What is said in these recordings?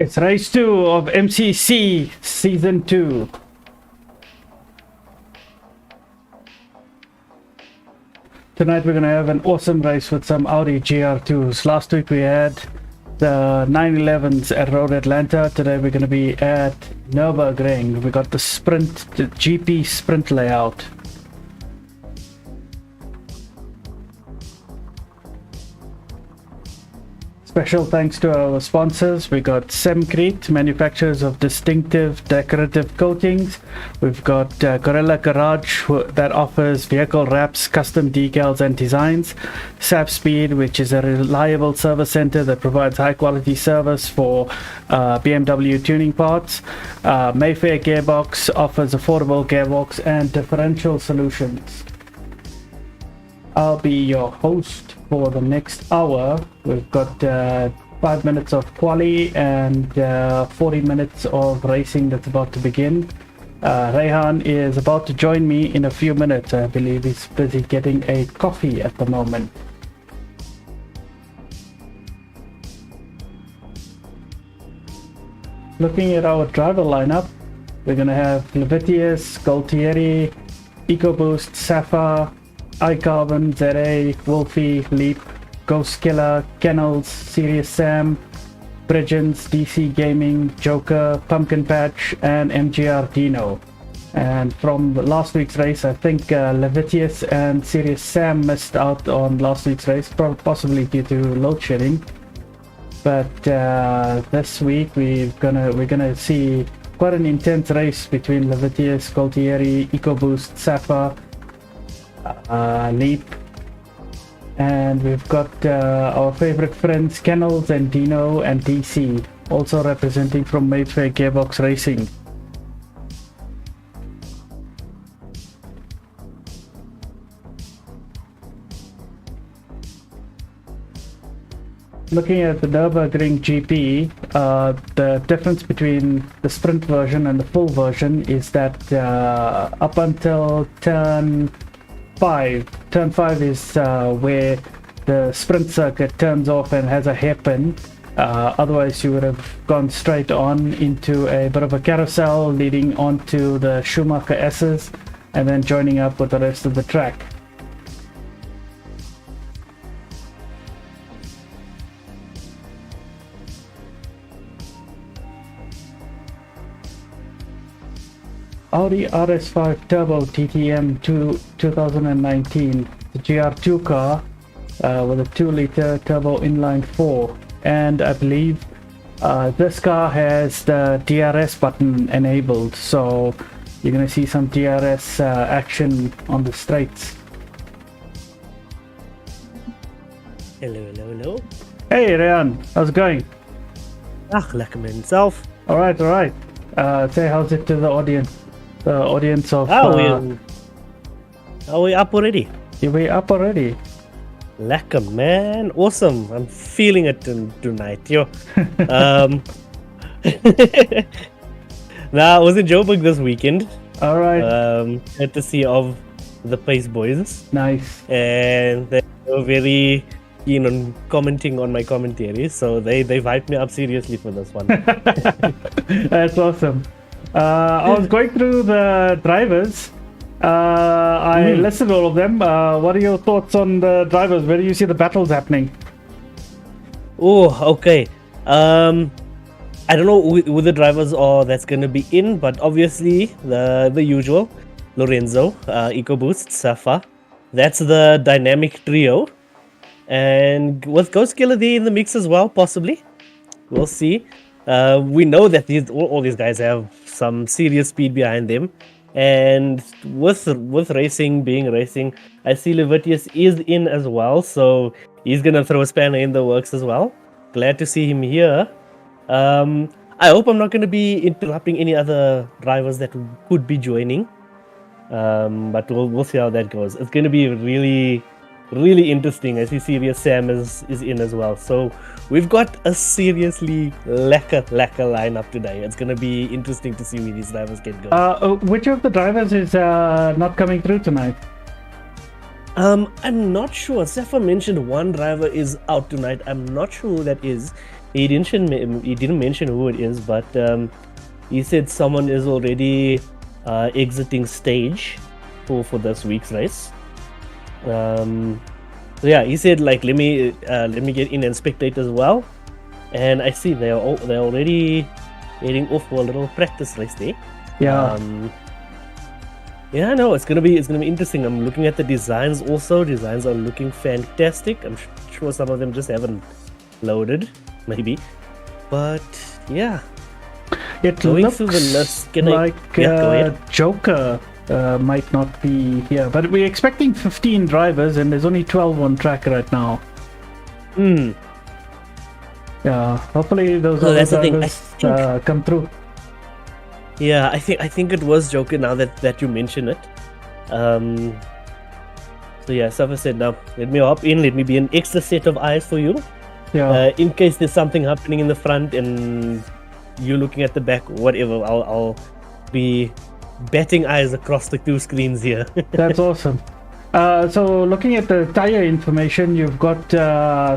It's race 2 of MCC season 2. Tonight we're going to have an awesome race with some Audi GR2s. Last week we had the 911s at Road Atlanta. Today we're going to be at Nürburgring. We got the GP sprint layout. Special thanks to our sponsors. We got Semcrete, manufacturers of distinctive decorative coatings. We've got Gorilla Garage that offers vehicle wraps, custom decals and designs. Sap Speed, which is a reliable service center that provides high quality service for BMW tuning parts. Mayfair Gearbox offers affordable gearbox and differential solutions. I'll be your host for the next hour. We've got 5 minutes of quali and 40 minutes of racing that's about to begin. Rehan is about to join me in a few minutes. I believe he's busy getting a coffee at the moment. Looking at our driver lineup, we're going to have Levitius, Gualtieri, EcoBoost, Safa, iCarbon, ZA, Wolfie, Leap, Ghost Killer, Kennels, Serious Sam, Bridgens, DC Gaming, Joker, Pumpkin Patch, and MGR Dino. And from last week's race, I think Levitius and Serious Sam missed out on last week's race, possibly due to load shedding. But this week we're gonna see quite an intense race between Levitius, Gualtieri, EcoBoost, Safa, Leap, and we've got our favorite friends Kennels and Dino and DC also representing from Mayfair Gearbox Racing. Looking at the Nürburgring GP, the difference between the sprint version and the full version is that up until turn 5 is where the sprint circuit turns off and has a hairpin. Otherwise you would have gone straight on into a bit of a carousel leading onto the Schumacher S's and then joining up with the rest of the track. Audi RS5 Turbo TTM 2019, the GR2 car with a 2-liter turbo inline 4, and I believe this car has the DRS button enabled, so you're going to see some DRS action on the straights. Hello. Hey Ryan, how's it going? Lekker man, self. Alright. Say how's it to the audience? The audience of... Are we up already? Are we up already? Lekker man, awesome. I'm feeling it tonight, yo. Now, I was in Joburg this weekend. Alright. Courtesy of the Pace Boys. Nice. And they were very keen on commenting on my commentary, so they hyped me up seriously for this one. That's awesome. I was going through the drivers. I listed all of them. What are your thoughts on the drivers? Where do you see the battles happening? Oh, okay. I don't know who the drivers are that's going to be in, but obviously the usual. Lorenzo, EcoBoost, Safa. That's the dynamic trio. And with Ghost Killer there in the mix as well, possibly. We'll see. We know that all these guys have some serious speed behind them, and with racing being racing, I see Levitius is in as well, so he's gonna throw a spanner in the works as well. Glad to see him here. I hope I'm not gonna be interrupting any other drivers that could be joining, but we'll see how that goes. It's gonna be really interesting. I see Serious Sam is in as well, so we've got a seriously lekker lineup today. It's gonna be interesting to see where these drivers get going. Which of the drivers is not coming through tonight? I'm not sure. Safa mentioned one driver is out tonight. I'm not sure who that is. He didn't mention who it is, but he said someone is already exiting stage for this week's race. So yeah, he said like let me get in and spectate as well. And I see they're already heading off for a little practice race there. Yeah. Yeah, no, it's gonna be interesting. I'm looking at the designs also. Designs are looking fantastic. I'm sure some of them just haven't loaded, maybe. But yeah, It going looks through the list, like yeah, go ahead. Joker might not be here, but we're expecting 15 drivers, and there's only 12 on track right now. Yeah, hopefully those other drivers come through. Yeah, I think it was Joker now that you mention it. So yeah, Safa said, now let me hop in, let me be an extra set of eyes for you. Yeah. In case there's something happening in the front and you're looking at the back, whatever, I'll be batting eyes across the two screens here. That's awesome. So looking at the tire information, you've got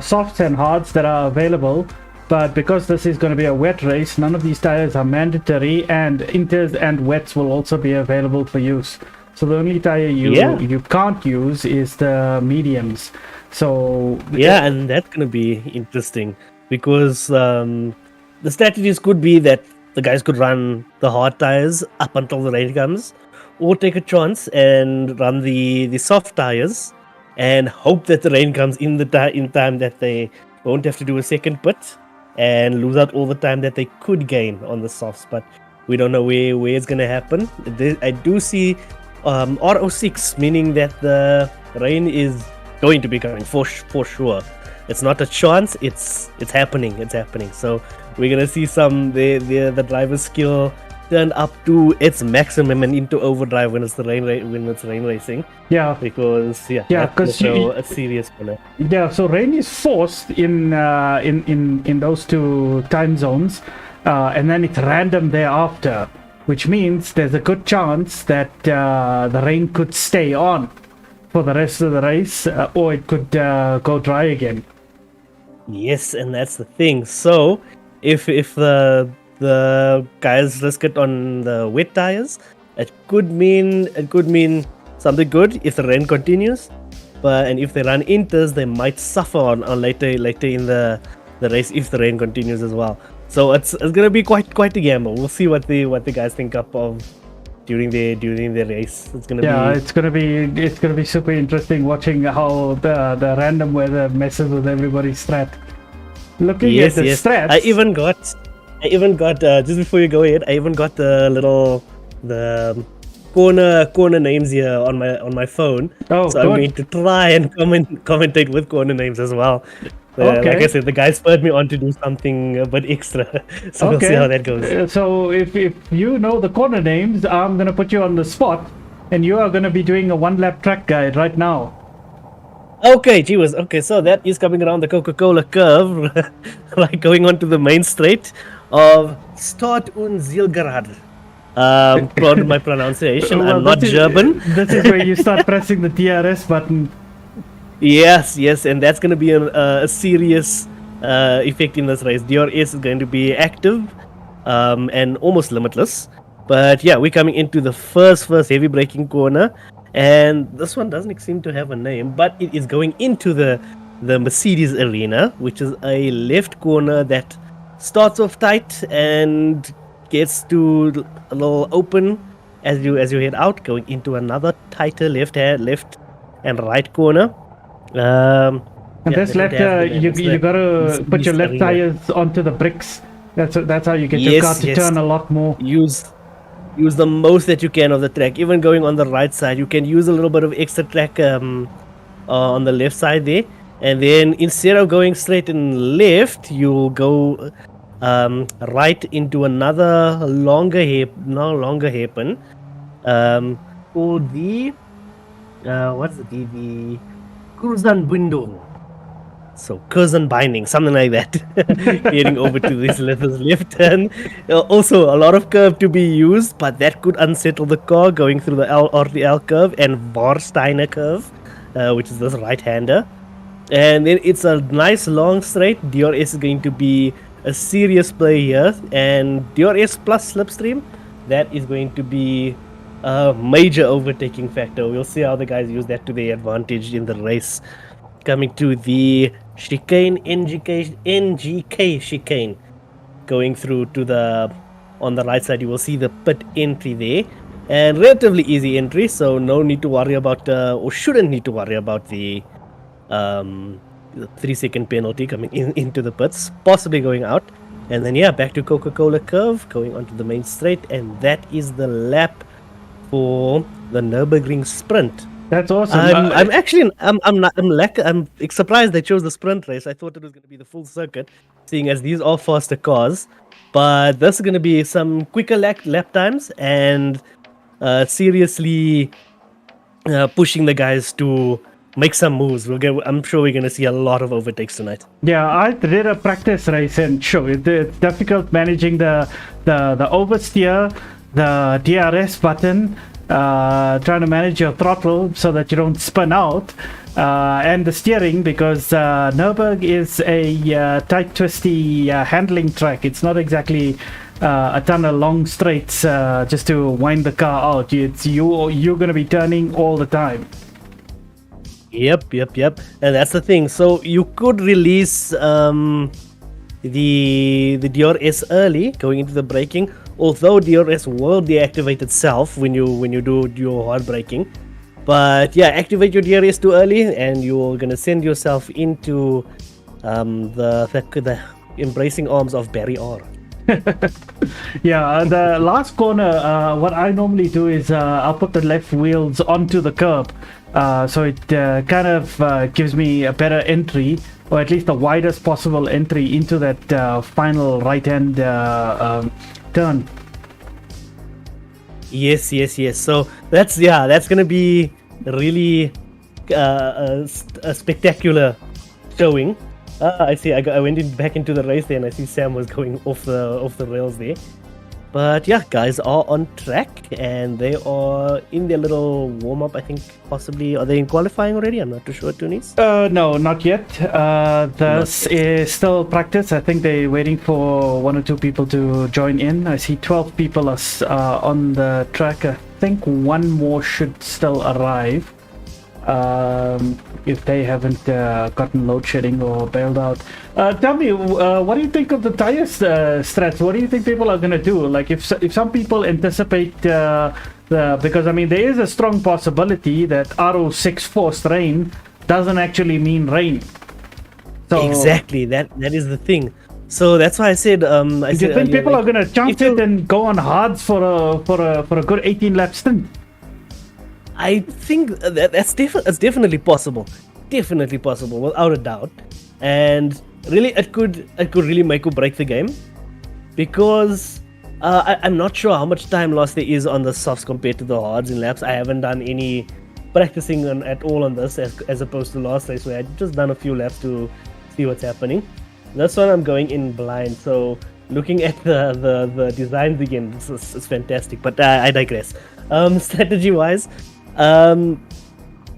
softs and hards that are available, but because this is going to be a wet race, none of these tires are mandatory, and inters and wets will also be available for use. So the only tire you can't use is the mediums. So yeah, and that's going to be interesting because the strategies could be that the guys could run the hard tires up until the rain comes, or take a chance and run the soft tires and hope that the rain comes in time that they won't have to do a second pit and lose out all the time that they could gain on the softs. But we don't know where it's going to happen. I do see RO6, meaning that the rain is going to be coming for sure. It's not a chance, it's happening. So we're gonna see the driver's skill turn up to its maximum and into overdrive when it's rain racing. Yeah, because because a serious winner. Yeah, so rain is forced in those two time zones, and then it's random thereafter, which means there's a good chance that the rain could stay on for the rest of the race, or it could go dry again. Yes, and that's the thing. So if the guys risk it on the wet tires, it could mean something good if the rain continues. And if they run inters, they might suffer on later in the race if the rain continues as well. So it's gonna be quite a gamble. We'll see what the guys think up of during the race. It's gonna be super interesting watching how the random weather messes with everybody's strat. Looking at the strats, I even got just before you go ahead, I even got the corner names here on my phone. Oh, so I'm going to try and commentate with corner names as well. Okay. Like I said, the guy spurred me on to do something a bit extra. So we'll see how that goes. So if you know the corner names, I'm going to put you on the spot, and you are going to be doing a one-lap track guide right now. Okay, gee whiz. Okay, so that is coming around the Coca-Cola curve, like going on to the main straight of Stad und Zielgerade. Pardon my pronunciation, I'm not German. This is where you start pressing the DRS button. Yes, and that's going to be a serious effect in this race. DRS is going to be active and almost limitless. But yeah, we're coming into the first heavy braking corner, and this one doesn't seem to have a name, but it is going into the Mercedes arena, which is a left corner that starts off tight and gets to a little open as you head out, going into another tighter left and right corner. And this left, you gotta put your left tires onto the bricks. That's how you get your car to turn a lot more. Use the most that you can of the track. Even going on the right side, you can use a little bit of extra track on the left side there. And then instead of going straight and left, you'll go right into another longer hairpin. Called the the Kurzenbindung. So Kurzenbinding, something like that. Heading over to this left turn. Also a lot of curve to be used, but that could unsettle the car going through the RTL curve and Warsteiner curve, which is this right-hander. And then it's a nice long straight. DRS is going to be a serious play here, and DRS plus slipstream, that is going to be a major overtaking factor. We'll see how the guys use that to their advantage in the race. Coming to the chicane, NGK chicane, going through to the, on the right side, you will see the pit entry there, and relatively easy entry, so no need to worry about, or shouldn't need to worry about the 3-second penalty coming into the pits, possibly going out. And then yeah, back to Coca-Cola curve, going onto the main straight, and that is the lap for the Nürburgring sprint. That's awesome. I'm actually I'm surprised they chose the sprint race. I thought it was going to be the full circuit, seeing as these are faster cars. But this is going to be some quicker lap times, and seriously pushing the guys to make some moves. I'm sure we're going to see a lot of overtakes tonight. Yeah, I did a practice race, and sure, it's difficult managing the oversteer, the DRS button, trying to manage your throttle so that you don't spin out, and the steering, because Nürburgring is a tight, twisty handling track. It's not exactly a ton of long straights just to wind the car out. You're going to be turning all the time. Yep. And that's the thing. So you could release the DRS early going into the braking, although DRS will deactivate itself when you do your hard braking. But yeah, activate your DRS too early, and you're gonna send yourself into the embracing arms of Barry R. Yeah, the last corner, what I normally do is I'll put the left wheels onto the curb, so it kind of gives me a better entry, or at least the widest possible entry into that final right-hand turn. Yes. So that's gonna be really a spectacular showing. I see. I went back into the race there, and I see Sam was going off the rails there. But yeah, guys are on track, and they are in their little warm up. I think possibly, are they in qualifying already? I'm not too sure, Tunis. No, not yet. This is still practice. I think they're waiting for 1 or 2 people to join in. I see 12 people are on the track. I think one more should still arrive. If they haven't gotten load shedding or bailed out. Tell me, what do you think of the tire strats? What do you think people are going to do? Like, if some people anticipate because I mean, there is a strong possibility that RO6 forced rain doesn't actually mean rain. So exactly, that is the thing. So that's why I said. Do you think people are going to chance it and go on hards for a good 18 lap stint? I think that's definitely possible. Definitely possible, without a doubt. And really, it could really make or break the game, because I'm not sure how much time loss there is on the softs compared to the hards in laps. I haven't done any practicing at all on this, as opposed to last race where I just done a few laps to see what's happening. This one I'm going in blind, so looking at the designs again, it's fantastic. But I digress. Strategy wise.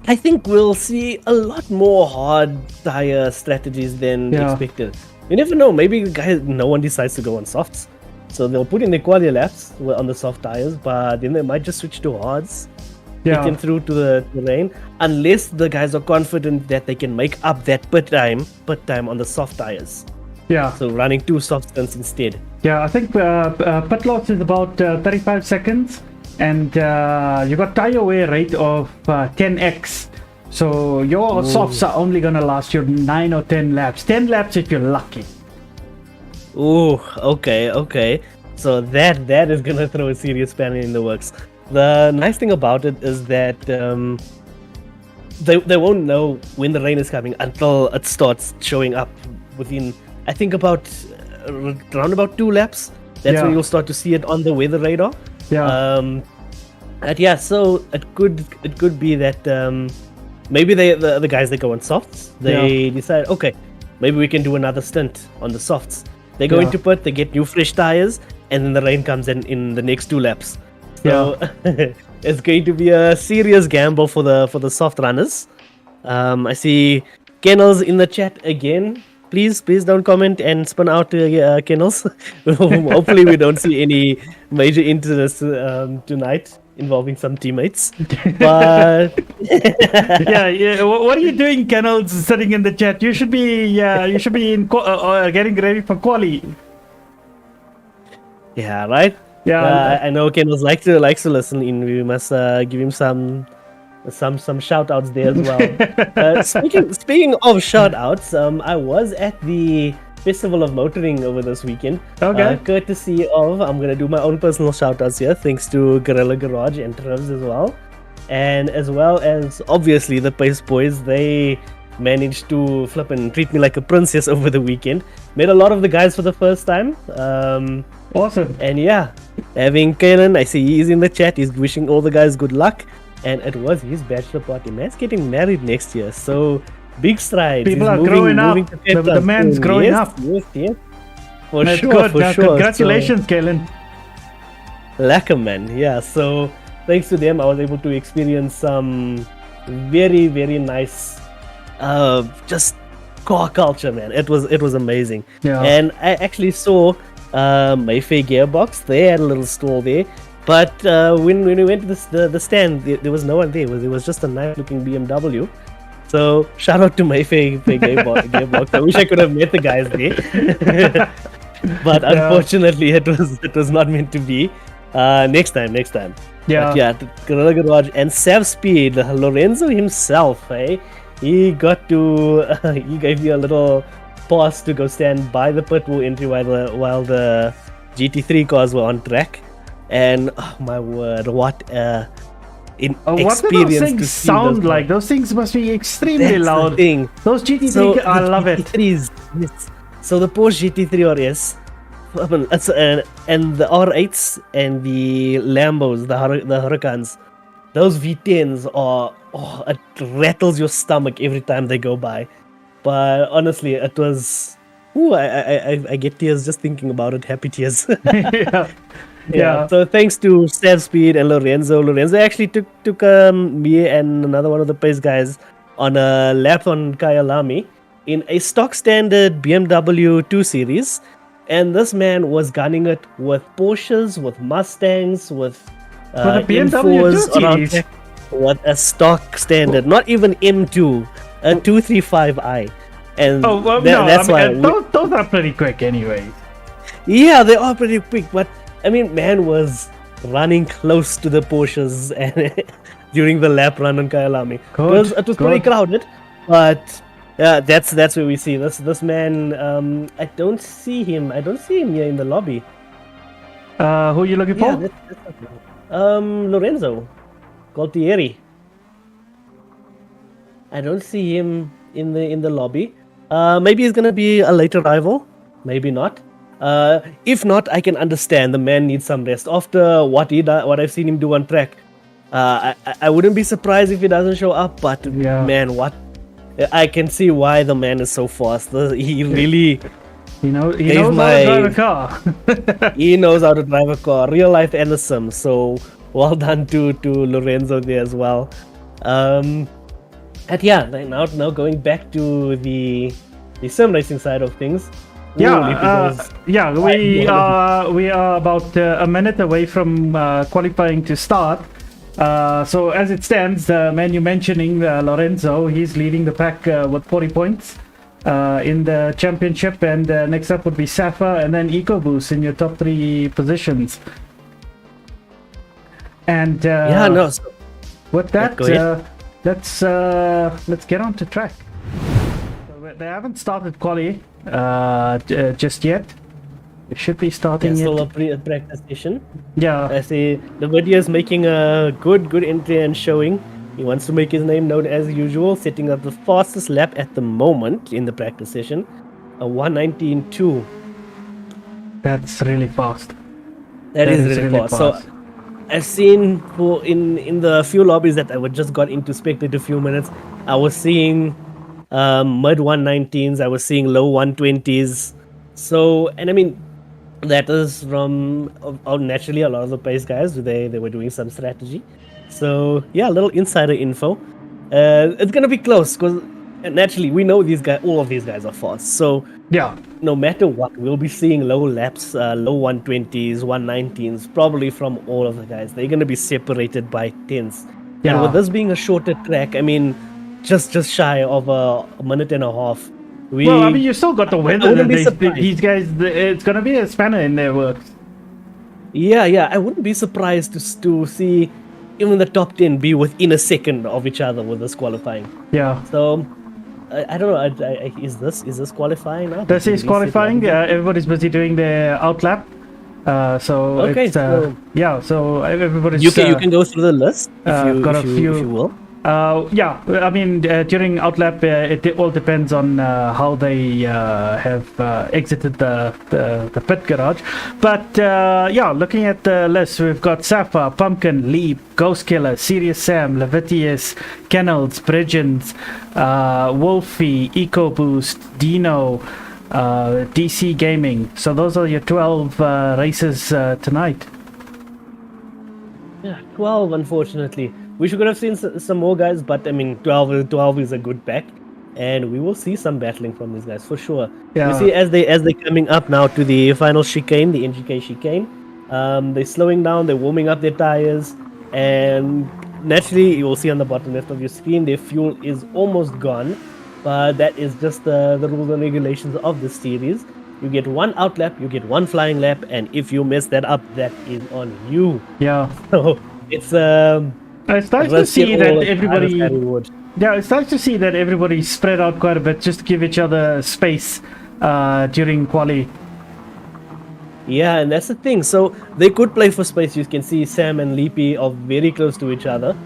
I think we'll see a lot more hard tire strategies than expected. You never know, maybe no one decides to go on softs, so they'll put in their quali laps on the soft tires, but then they might just switch to hards, getting through to the rain, unless the guys are confident that they can make up that pit time on the soft tires. Yeah. So running 2 soft stints instead. Yeah, I think pit loss is about 35 seconds. And you got tire wear rate of 10x, so your softs are only gonna last you 9 or 10 laps. 10 laps if you're lucky. Ooh, okay. So that is gonna throw a serious spanner in the works. The nice thing about it is that they won't know when the rain is coming until it starts showing up within, I think, around about 2 laps. That's when you'll start to see it on the weather radar. So it could be that maybe the guys that go on softs, they decide, okay, maybe we can do another stint on the softs. They go into pit, they get new fresh tires, and then the rain comes in the next 2 laps. So it's going to be a serious gamble for the soft runners. I see Kennels in the chat again. please don't comment and spin out kennels. Hopefully, we don't see any major incidents tonight involving some teammates. But Yeah. What are you doing, Kennels, sitting in the chat? You should be getting ready for quali. yeah, right. Yeah. I know Kennels likes to listen in. We must give him some shout outs there as well. Speaking of shout outs, I was at the Festival of Motoring over this weekend. Okay. Courtesy of, I'm gonna do my own personal shout outs here, thanks to Gorilla Garage and Trevs as well. And as well as obviously the Pace Boys, they managed to flip and treat me like a princess over the weekend. Met a lot of the guys for the first time. Awesome. And yeah, having Kaelan, I see he's in the chat, he's wishing all the guys good luck. And it was his bachelor party. Man's getting married next year, so big strides. People He's are growing up. The man's growing up. Yes. For That's sure, good. for sure. Congratulations, Kalen. Lacquer, man. Yeah, so thanks to them, I was able to experience some very, very nice, just car culture, man. It was amazing. Yeah. And I actually saw Mayfair Gearbox. They had a little stall there. But when we went to the stand, there was no one there. It was just a nice looking BMW. So shout out to Mayfair Gearbox. I wish I could have met the guys there. But unfortunately, it was not meant to be. Next time. Yeah. But yeah, Gorilla Garage and Sav Speed, Lorenzo himself, he got to he gave you a little pass to go stand by the pit wall entry while the GT3 cars were on track. And oh my word, what what do experience those to things see sound like? Those things must be extremely loud. Those GT3, So I the love it. GT3s, yes. So the Porsche GT3 RS, and the R8s and the Lambos, the Huracans, those V10s are, it rattles your stomach every time they go by. But honestly, it was, I get tears just thinking about it. Happy tears. Yeah. So thanks to Sav Speed and Lorenzo. Lorenzo actually took me and another one of the Pace guys on a lap on Kyalami in a stock standard BMW 2 Series. And this man was gunning it with Porsches, with Mustangs, with a BMW 2 Series. With a stock standard, not even M2, a 235i. And that's why those are pretty quick anyway. Yeah, they are pretty quick, but I mean, man was running close to the Porsches and during the lap run on Kyalami. It was pretty crowded, but that's where we see this man. I don't see him here in the lobby. Who are you looking for? Lorenzo Gualtieri. I don't see him in the lobby. Maybe he's gonna be a late arrival. Maybe not. If not, I can understand. The man needs some rest after what I've seen him do on track. I wouldn't be surprised if he doesn't show up. But man, I can see why the man is so fast. He really, he knows how to drive a car. He knows how to drive a car, real life and the sim. So well done to Lorenzo there as well. And yeah, now going back to the sim racing side of things. We are about a minute away from qualifying to start. So as it stands, the man you're mentioning, Lorenzo, he's leading the pack with 40 points in the championship, and next up would be Safa and then EcoBoost in your top 3 positions. And with that, let's get on to track. So they haven't started quali just yet. It should be starting. Still a practice session. Yeah. I see the video is making a good entry and showing. He wants to make his name known as usual, setting up the fastest lap at the moment in the practice session, a 1:19.2. That's really fast. That is really fast. So I've seen in the few lobbies that I just got into spectate a few minutes, I was seeing mid 119s, I was seeing low 120s. So, and I mean, that is from naturally a lot of the pace guys, they were doing some strategy. So yeah, a little insider info. It's gonna be close because And naturally, we know all of these guys are fast. So Yeah. no matter what, we'll be seeing low laps, low 120s, 119s, probably from all of the guys. They're going to be separated by tenths. And with Yeah. this being a shorter track, I mean, just shy of a minute and a half, Well, I mean, you still got the I weather wouldn't that be surprised. these guys. It's gonna be a spanner in their works. Yeah, I wouldn't be surprised to see even the top 10 be within a second of each other with this qualifying. Yeah. So I don't know. Is this qualifying now? This is qualifying. Everybody's busy doing their outlap. So Okay, it's, so yeah. So everybody's. you can go through the list got a if few. you will. Yeah, I mean, during outlap, it all depends on how they have exited the pit garage. But yeah, looking at the list, we've got Safa, Pumpkin, Leap, Ghost Killer, Serious Sam, Levitius, Kennels, Bridgens, Wolfie, EcoBoost, Dino, DC Gaming. So those are your 12 races tonight. Yeah, 12, unfortunately. We should have seen some more guys, but I mean, 12 is a good pack, and we will see some battling from these guys for sure. Yeah. You see, as they're coming up now to the final chicane, the NGK chicane, they're slowing down, they're warming up their tires, and naturally, you will see on the bottom left of your screen, their fuel is almost gone, but that is just the rules and regulations of this series. You get one out lap, you get one flying lap, and if you mess that up, that is on you. Yeah. So it's nice to see that everybody. Yeah, it's nice to see that everybody spread out quite a bit, just to give each other space during quali. Yeah, and that's the thing. So they could play for space. You can see Sam and Leapy are very close to each other.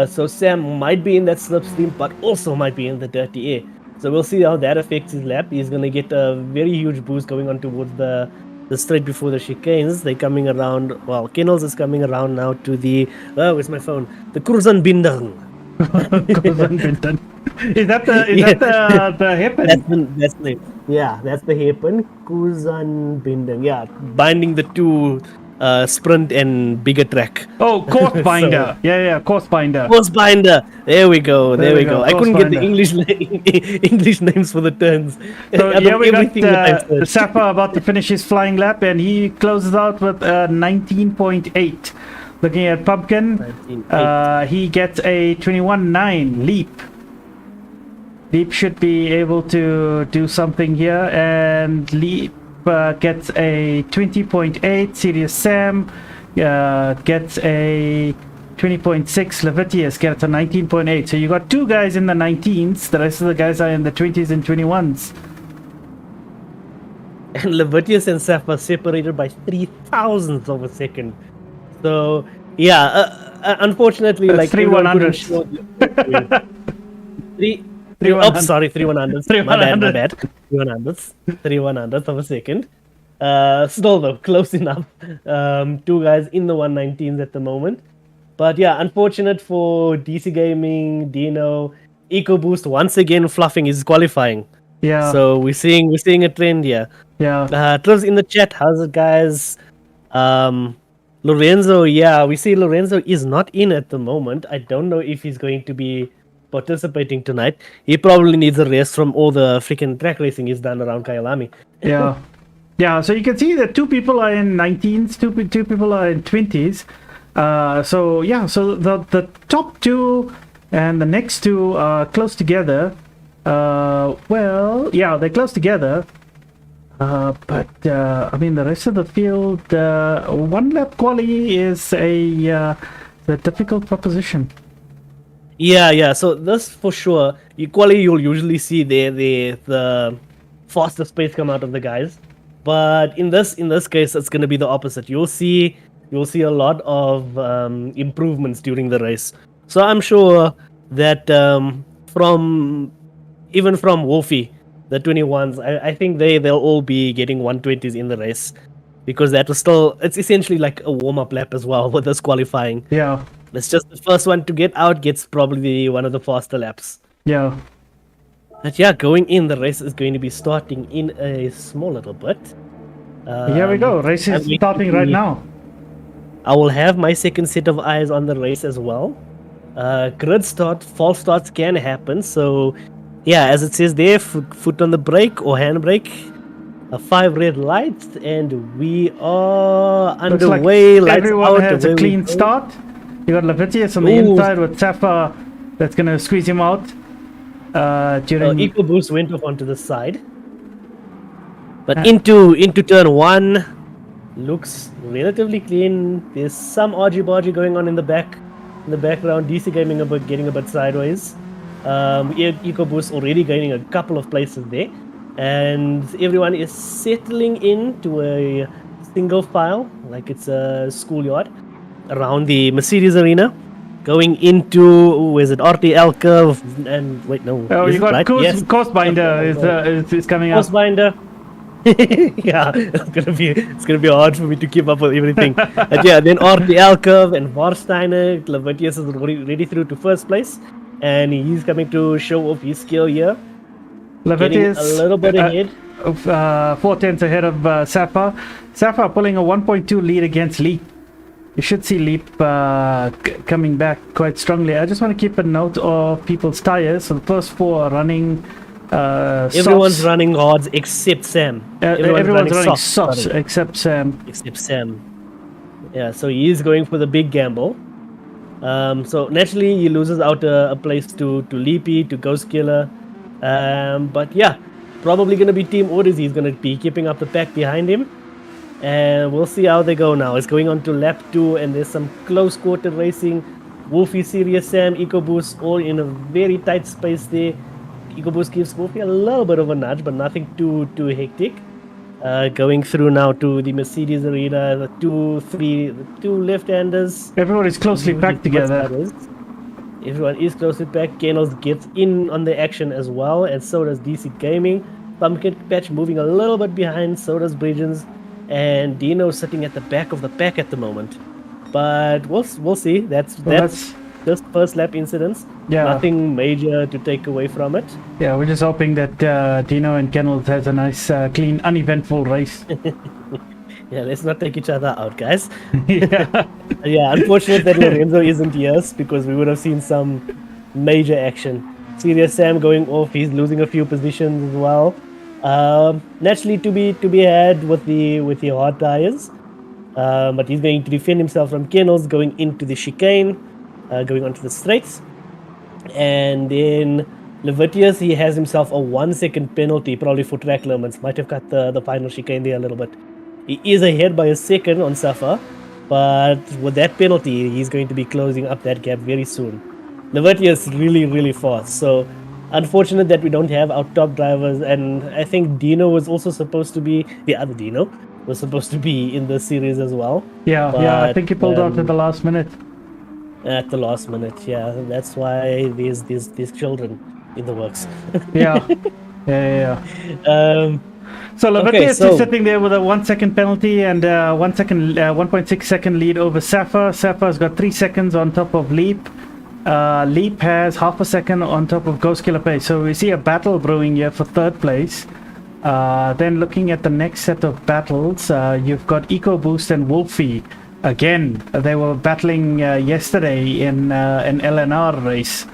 So Sam might be in that slipstream, but also might be in the dirty air. So we'll see how that affects his lap. He's gonna get a very huge boost going on towards the straight before the chicanes. They're coming around. Well, Kennels is coming around now to the. Where's my phone? The Kurzenbindung. Kurzenbindung. Is that the hairpin? That's the name. Yeah, that's the hairpin. Kurzenbindung. Yeah, binding the two sprint and bigger track. Oh, course binder. Yeah, course binder. Course binder. There we go. I couldn't binder. get the English names for the turns. So yeah, we got Safa about to finish his flying lap, and he closes out with 19.8. Looking at Pumpkin, he gets a 21.9 leap. Leap should be able to do something here, and Leap gets a 20.8. Serious Sam gets a 20.6. Levitius gets a 19.8. So you got two guys in the 19s. The rest of the guys are in the 20s and 21s. And Levitius and Seth are separated by 3,000ths of a second. So yeah, unfortunately, that's like 3/100. 3/100. My bad. 3/100 of a second. Still though, close enough. Two guys in the 119s at the moment. But yeah, unfortunate for DC Gaming, Dino, EcoBoost once again fluffing his qualifying. Yeah. So we're seeing a trend here. Yeah. Trev's in the chat. How's it, guys? Lorenzo, yeah, we see Lorenzo is not in at the moment. I don't know if he's going to be participating tonight. He probably needs a rest from all the freaking track racing he's done around Kyalami. Yeah. So you can see that two people are in 19s, two people are in 20s. So yeah, so the top two and the next two are close together. Well, yeah, they're close together. But I mean, the rest of the field, one lap quali is a difficult proposition. Yeah. So this for sure. Quali, you'll usually see the fastest pace come out of the guys. But in this case, it's going to be the opposite. You'll see a lot of improvements during the race. So I'm sure that from Wolfie, the 21s, I think they'll all be getting 120s in the race, because it's essentially like a warm-up lap as well with this qualifying. Yeah. It's just the first one to get out gets probably one of the faster laps. Yeah. But yeah, going in, the race is going to be starting in a small little bit. Here we go. Race is starting right now. I will have my second set of eyes on the race as well. Grid start, false starts can happen, so yeah, as it says there, foot on the brake or handbrake. 5 red lights, and we are Looks like underway. Lights everyone out. has a Away we clean go. start. You got Levitius on the Ooh, inside with Safa that's going to squeeze him out during. Eco Boost went off onto the side, but into turn 1 looks relatively clean. There's some argy-bargy going on in the background. DC Gaming getting a bit sideways. Eco Boost already gaining a couple of places there, and everyone is settling into a single file like it's a schoolyard around the Mercedes arena. Going into, is it RTL curve? And wait, no. Oh, is you it got right? Yes. Coastbinder is coming up. Coastbinder. Yeah, it's gonna be hard for me to keep up with everything. But yeah, then RTL curve and Warsteiner. Levitius is already through to first place, and he's coming to show off his skill here. Getting a little bit ahead. 4 tenths ahead of Safa. Safa pulling a 1.2 lead against Leap. You should see Leap coming back quite strongly. I just want to keep a note of people's tires. So the first 4 are running Everyone's running hards except Sam. Everyone's running softs, softs except Sam. Except Sam. Yeah, so he's going for the big gamble. So naturally he loses out a place to Leapy, to Ghost Killer. But yeah, probably going to be team orders. He's going to be keeping up the pack behind him. And we'll see how they go now. It's going on to lap 2, and there's some close quarter racing. Wolfie, Sirius Sam, EcoBoost all in a very tight space there. EcoBoost gives Wolfie a little bit of a nudge, but nothing too hectic. Going through now to the Mercedes arena, the two left-handers. Everyone is closely packed together. Everyone is closely packed. Kennels gets in on the action as well, and so does DC Gaming. Pumpkin Patch moving a little bit behind, so does Bridgens. And Dino sitting at the back of the pack at the moment, but we'll see. That's just first lap incidents. Yeah, nothing major to take away from it. Yeah, we're just hoping that Dino and Kennels has a nice, clean, uneventful race. Yeah, let's not take each other out, guys. Yeah, unfortunate that Lorenzo isn't here because we would have seen some major action. Serious Sam going off. He's losing a few positions as well. Naturally to be had with the hard tires, but he's going to defend himself from Kennels going into the chicane, going onto the straights, and then Levitius, he has himself a 1 second penalty, probably for track limits. Might have cut the final chicane there a little bit. He is ahead by a second on Safa, but with that penalty, he's going to be closing up that gap very soon. Levitius really fast, so unfortunate that we don't have our top drivers, and I think Dino was also supposed to be, the other Dino was supposed to be in the series as well. Yeah, I think he pulled out at the last minute. At the last minute, yeah. That's why there's these children in the works. Yeah. So Levitius is sitting there with a 1 second penalty and 1.6 second lead over Safa. Safa's got 3 seconds on top of Leap. Leap has half a second on top of Ghost Killer Pace. So we see a battle brewing here for third place. Then looking at the next set of battles, you've got EcoBoost and Wolfie. Again, they were battling yesterday in an LNR race.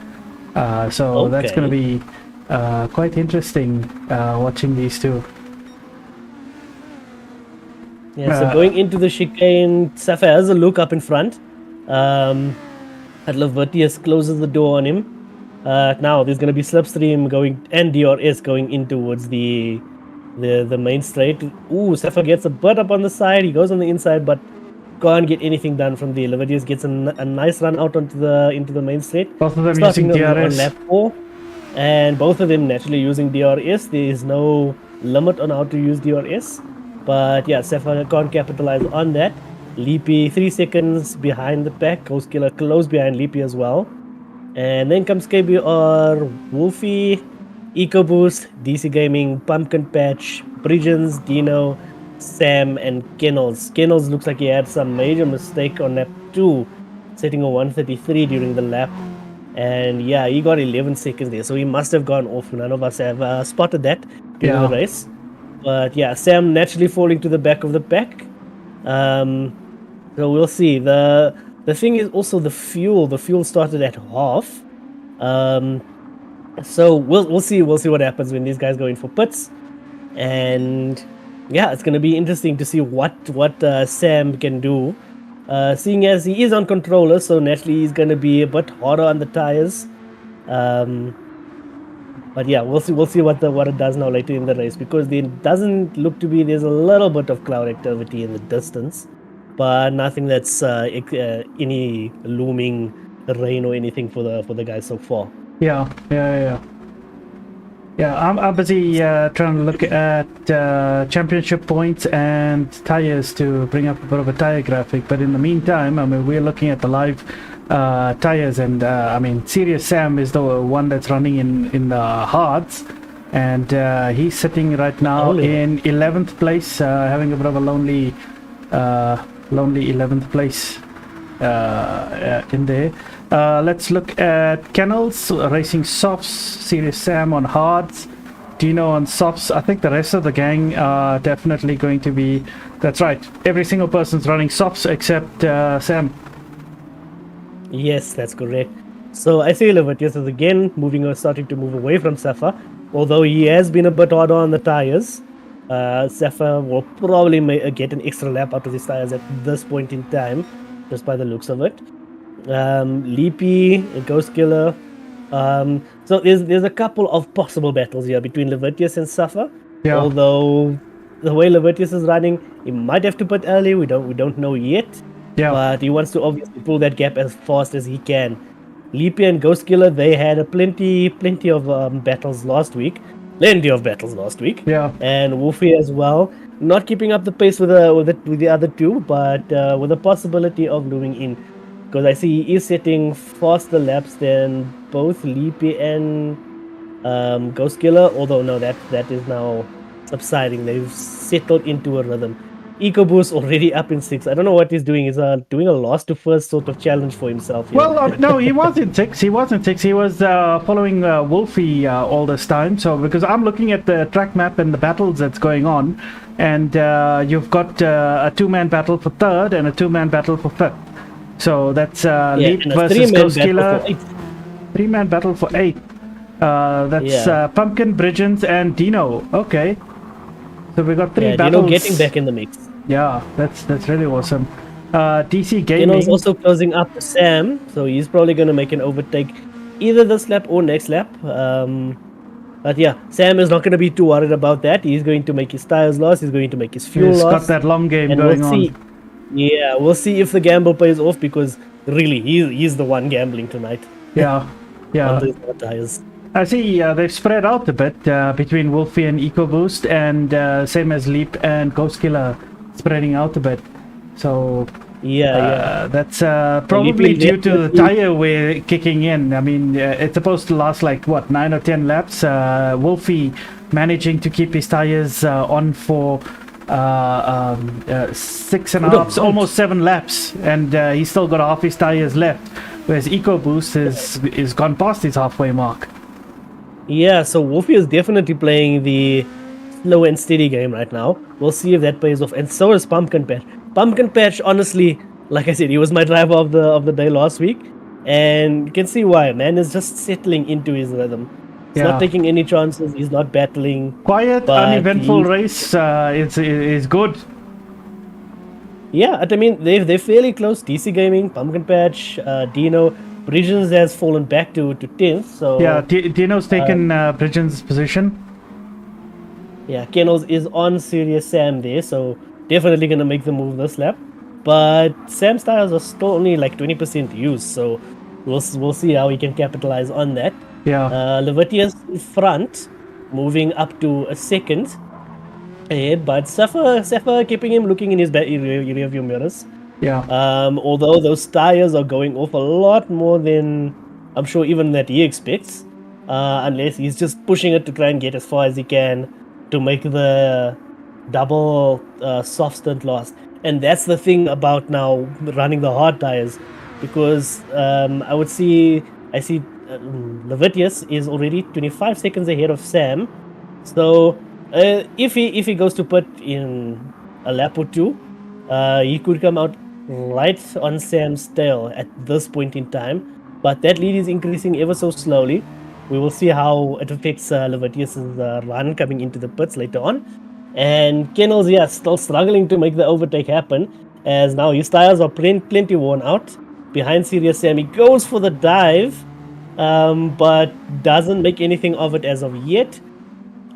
So that's going to be quite interesting watching these two. Yeah, so going into the chicane, Safa has a look up in front. But Levitius closes the door on him. Now there's going to be Slipstream going and DRS going in towards the main straight. Ooh, Safa gets a bit up on the side. He goes on the inside, but can't get anything done from there. Levitius gets a nice run out into the main straight. Both of them using DRS. On lap 4, and both of them naturally using DRS. There is no limit on how to use DRS, but yeah, Safa can't capitalize on that. Leapy 3 seconds behind the pack. Ghost Killer close behind Leapy as well. And then comes KBR, Wolfie, EcoBoost, DC Gaming, Pumpkin Patch, Bridgens, Dino, Sam, and Kennels. Kennels looks like he had some major mistake on lap 2, setting a 133 during the lap. And yeah, he got 11 seconds there, so he must have gone off. None of us have spotted that during the race. But yeah, Sam naturally falling to the back of the pack. So we'll see. The thing is also the fuel. The fuel started at half. So we'll see what happens when these guys go in for pits, and yeah, it's gonna be interesting to see what Sam can do. Seeing as he is on controller, so naturally he's gonna be a bit harder on the tires. Um, but yeah, we'll see what it does now later in the race, because there doesn't look to be, there's a little bit of cloud activity in the distance, but nothing that's any looming rain or anything for the guys so far. Yeah. I'm busy trying to look at championship points and tires to bring up a bit of a tire graphic. But in the meantime, I mean, we're looking at the live tires, and I mean, Serious Sam is the one that's running in the hards, and he's sitting right now in 11th place, having a bit of a lonely 11th place in there. Let's look at Kennels racing softs, Serious Sam on hards, Dino on softs. I think the rest of the gang are definitely going to be, that's right, every single person's running softs except Sam. Yes, that's correct. So I see Leviticus is again starting to move away from Safa, although he has been a bit harder on the tires. Safa will probably get an extra lap out of his tires at this point in time, just by the looks of it. Leapy, Ghost Killer. So there's a couple of possible battles here between Leviticus and Safa. Yeah. Although the way Leviticus is running, he might have to pit early. We don't know yet. Yeah. But he wants to obviously pull that gap as fast as he can. Leapy and Ghost Killer, they had a plenty of battles last week. Plenty of battles last week. Yeah. And Wolfie as well. Not keeping up the pace with the other two, but with the possibility of looming in. Because I see he is setting faster laps than both Leapy and Ghost Killer. Although no, that is now subsiding. They've settled into a rhythm. EcoBoost already up in 6. I don't know what he's doing. He's doing a last to first sort of challenge for himself here. Well, no, he was in 6. He was following Wolfie all this time. So because I'm looking at the track map and the battles that's going on, and you've got a 2-man battle for 3rd and a 2-man battle for 5th. So that's Leap versus Ghost Killer. 3-man battle for 8. That's Pumpkin, Bridgens, and Dino. Okay. So we got 3 battles. Dino getting back in the mix. Yeah, that's really awesome. DC Gaming. Dino's also closing up to Sam, so he's probably going to make an overtake either this lap or next lap. But yeah, Sam is not going to be too worried about that. He's going to make his tires loss. He's going to make his fuel loss. He's got that long game going on. Yeah, we'll see if the gamble pays off, because really, he's the one gambling tonight. Yeah. On those tires. I see they've spread out a bit between Wolfie and EcoBoost, and same as Leap and Ghost Killer spreading out a bit. So that's probably due to the tire wear kicking in. I mean, it's supposed to last like 9 or 10 laps. Wolfie managing to keep his tires on for 6.5, almost 7 laps, and he's still got half his tires left. Whereas EcoBoost is gone past his halfway mark. Yeah, so Wolfie is definitely playing the slow and steady game right now. We'll see if that pays off, and so is Pumpkin Patch. Pumpkin Patch, honestly, like I said, he was my driver of the day last week, and you can see why. Man is just settling into his rhythm. He's not taking any chances. He's not battling. Quiet, uneventful race. It's good. Yeah, I mean they're fairly close. DC Gaming, Pumpkin Patch, Dino. Bridgens has fallen back to 10th. So yeah, Dino's taken Bridgens' position. Yeah, Kennels is on Serious Sam there, so definitely gonna make the move this lap. But Sam's tires are still only like 20% used, so we'll see how he can capitalize on that. Yeah. Leviticus in front, moving up to a 2nd ahead, but Safa keeping him looking in his rear view mirrors. Yeah. Although those tires are going off a lot more than I'm sure even that he expects, unless he's just pushing it to try and get as far as he can to make the double soft stint last. And that's the thing about now running the hard tires, because I see Leviticus is already 25 seconds ahead of Sam. So if he goes to pit in a lap or two, he could come out right on Sam's tail at this point in time. But that lead is increasing ever so slowly. we will see how it affects Levitius's run coming into the pits later on. And Kennels, yeah, still struggling to make the overtake happen, as now his tires are plenty worn out. Behind Serious Sam, he goes for the dive, but doesn't make anything of it as of yet.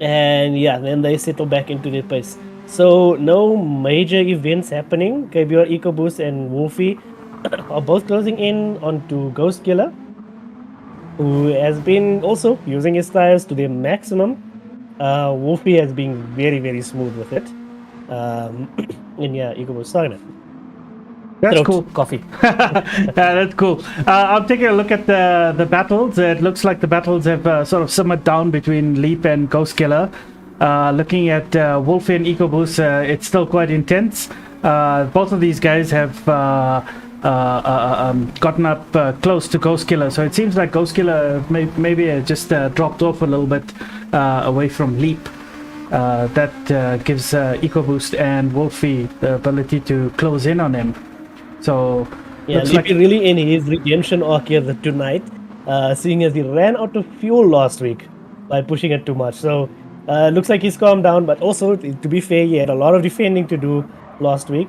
And yeah, then they settle back into their pace. So no major events happening. KBR EcoBoost and Wolfie are both closing in onto Ghost Killer, who has been also using his tires to their maximum. Wolfie has been very smooth with it. And yeah, EcoBoost, sorry man. That's Throat, cool. Coffee. That's cool. I'm taking a look at the battles. It looks like the battles have sort of simmered down between Leap and Ghost Killer. Looking at Wolfie and EcoBoost, it's still quite intense. Both of these guys have gotten up close to Ghost Killer, so it seems like Ghost Killer maybe just dropped off a little bit away from Leap. That gives EcoBoost and Wolfie the ability to close in on him. So yeah, looks Leapy really in his redemption arc here tonight, seeing as he ran out of fuel last week by pushing it too much. So looks like he's calmed down, but also to be fair, he had a lot of defending to do last week.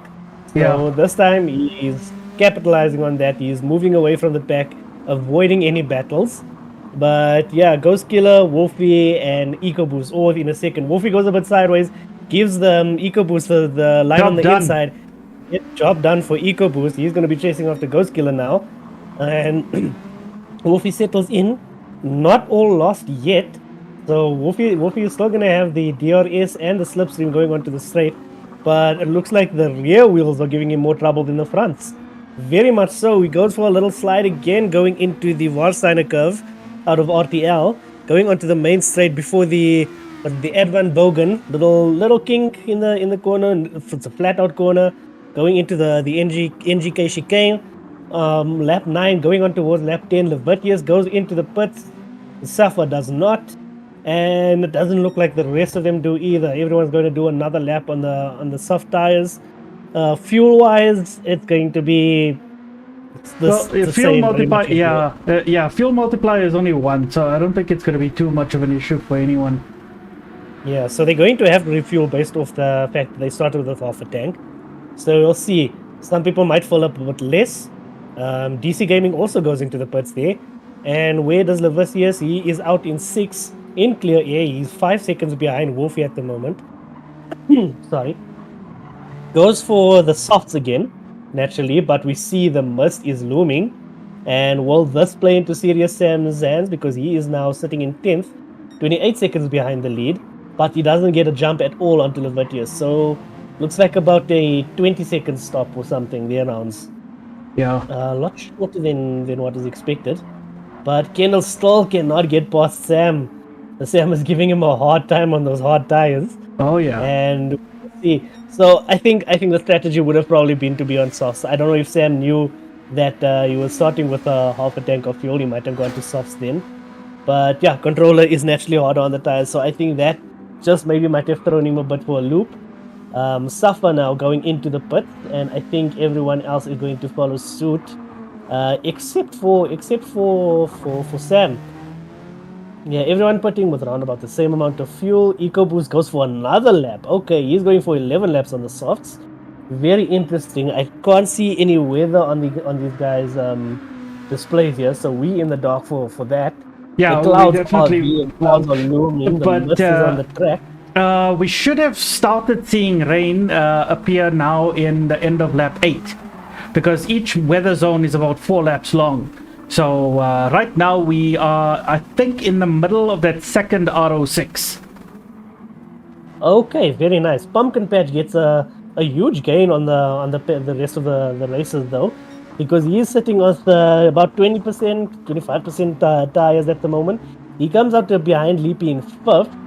So this time he's capitalizing on that. He's moving away from the pack, avoiding any battles. But yeah, Ghost Killer, Wolfie, and EcoBoost all in a second. Wolfie goes a bit sideways, gives the EcoBoost the line Job on the done. inside. Job done for EcoBoost. He's going to be chasing after Ghost Killer now. And Wolfie settles in. Not all lost yet. So Wolfie is still going to have the DRS and the slipstream going onto the straight. But it looks like the rear wheels are giving him more trouble than the fronts. Very much so. He goes for a little slide again, going into the Warsteiner curve out of RTL. Going onto the main straight before the Advan Bogan. Little kink in the corner. It's a flat out corner. Going into the NGK chicane, lap 9, going on towards lap 10. Levitius goes into the pits. Safa does not, and it doesn't look like the rest of them do either. Everyone's going to do another lap on the soft tires. Fuel wise, it's going to be fuel multiplier. Fuel multiplier is only 1, so I don't think it's going to be too much of an issue for anyone. Yeah, so they're going to have to refuel based off the fact that they started with half a tank. So we'll see. Some people might fill up a bit less. DC Gaming also goes into the pits there. And where does Levitius? He is out in 6 in clear air. He's 5 seconds behind Wolfie at the moment. Sorry. Goes for the softs again, naturally, but we see the mist is looming. And will this play into Serious Sam's hands? Because he is now sitting in 10th, 28 seconds behind the lead. But he doesn't get a jump at all onto Levitius. So looks like about a 20-second stop or something thereabouts. Yeah. A lot shorter than what is expected. But Kendall still cannot get past Sam. Sam is giving him a hard time on those hard tires. Oh yeah. And see, so I think the strategy would have probably been to be on softs. I don't know if Sam knew that he was starting with a half a tank of fuel. He might have gone to softs then. But yeah, controller is naturally harder on the tires. So I think that just maybe might have thrown him a bit for a loop. Safa now going into the pit, and I think everyone else is going to follow suit, except for Sam. Yeah, everyone putting with around about the same amount of fuel. EcoBoost goes for another lap. Okay, he's going for 11 laps on the softs. Very interesting. I can't see any weather on these guys' displays here, so we in the dark for that. Yeah, the clouds clouds are looming. The mist is on the track. We should have started seeing rain appear now in the end of lap 8, because each weather zone is about 4 laps long. So right now we are, I think, in the middle of that second RO6. Okay, very nice. Pumpkin Patch gets a huge gain on the rest of the races though, because he is sitting with about 20%, 25% tires at the moment. He comes out to behind Leapy in 5th.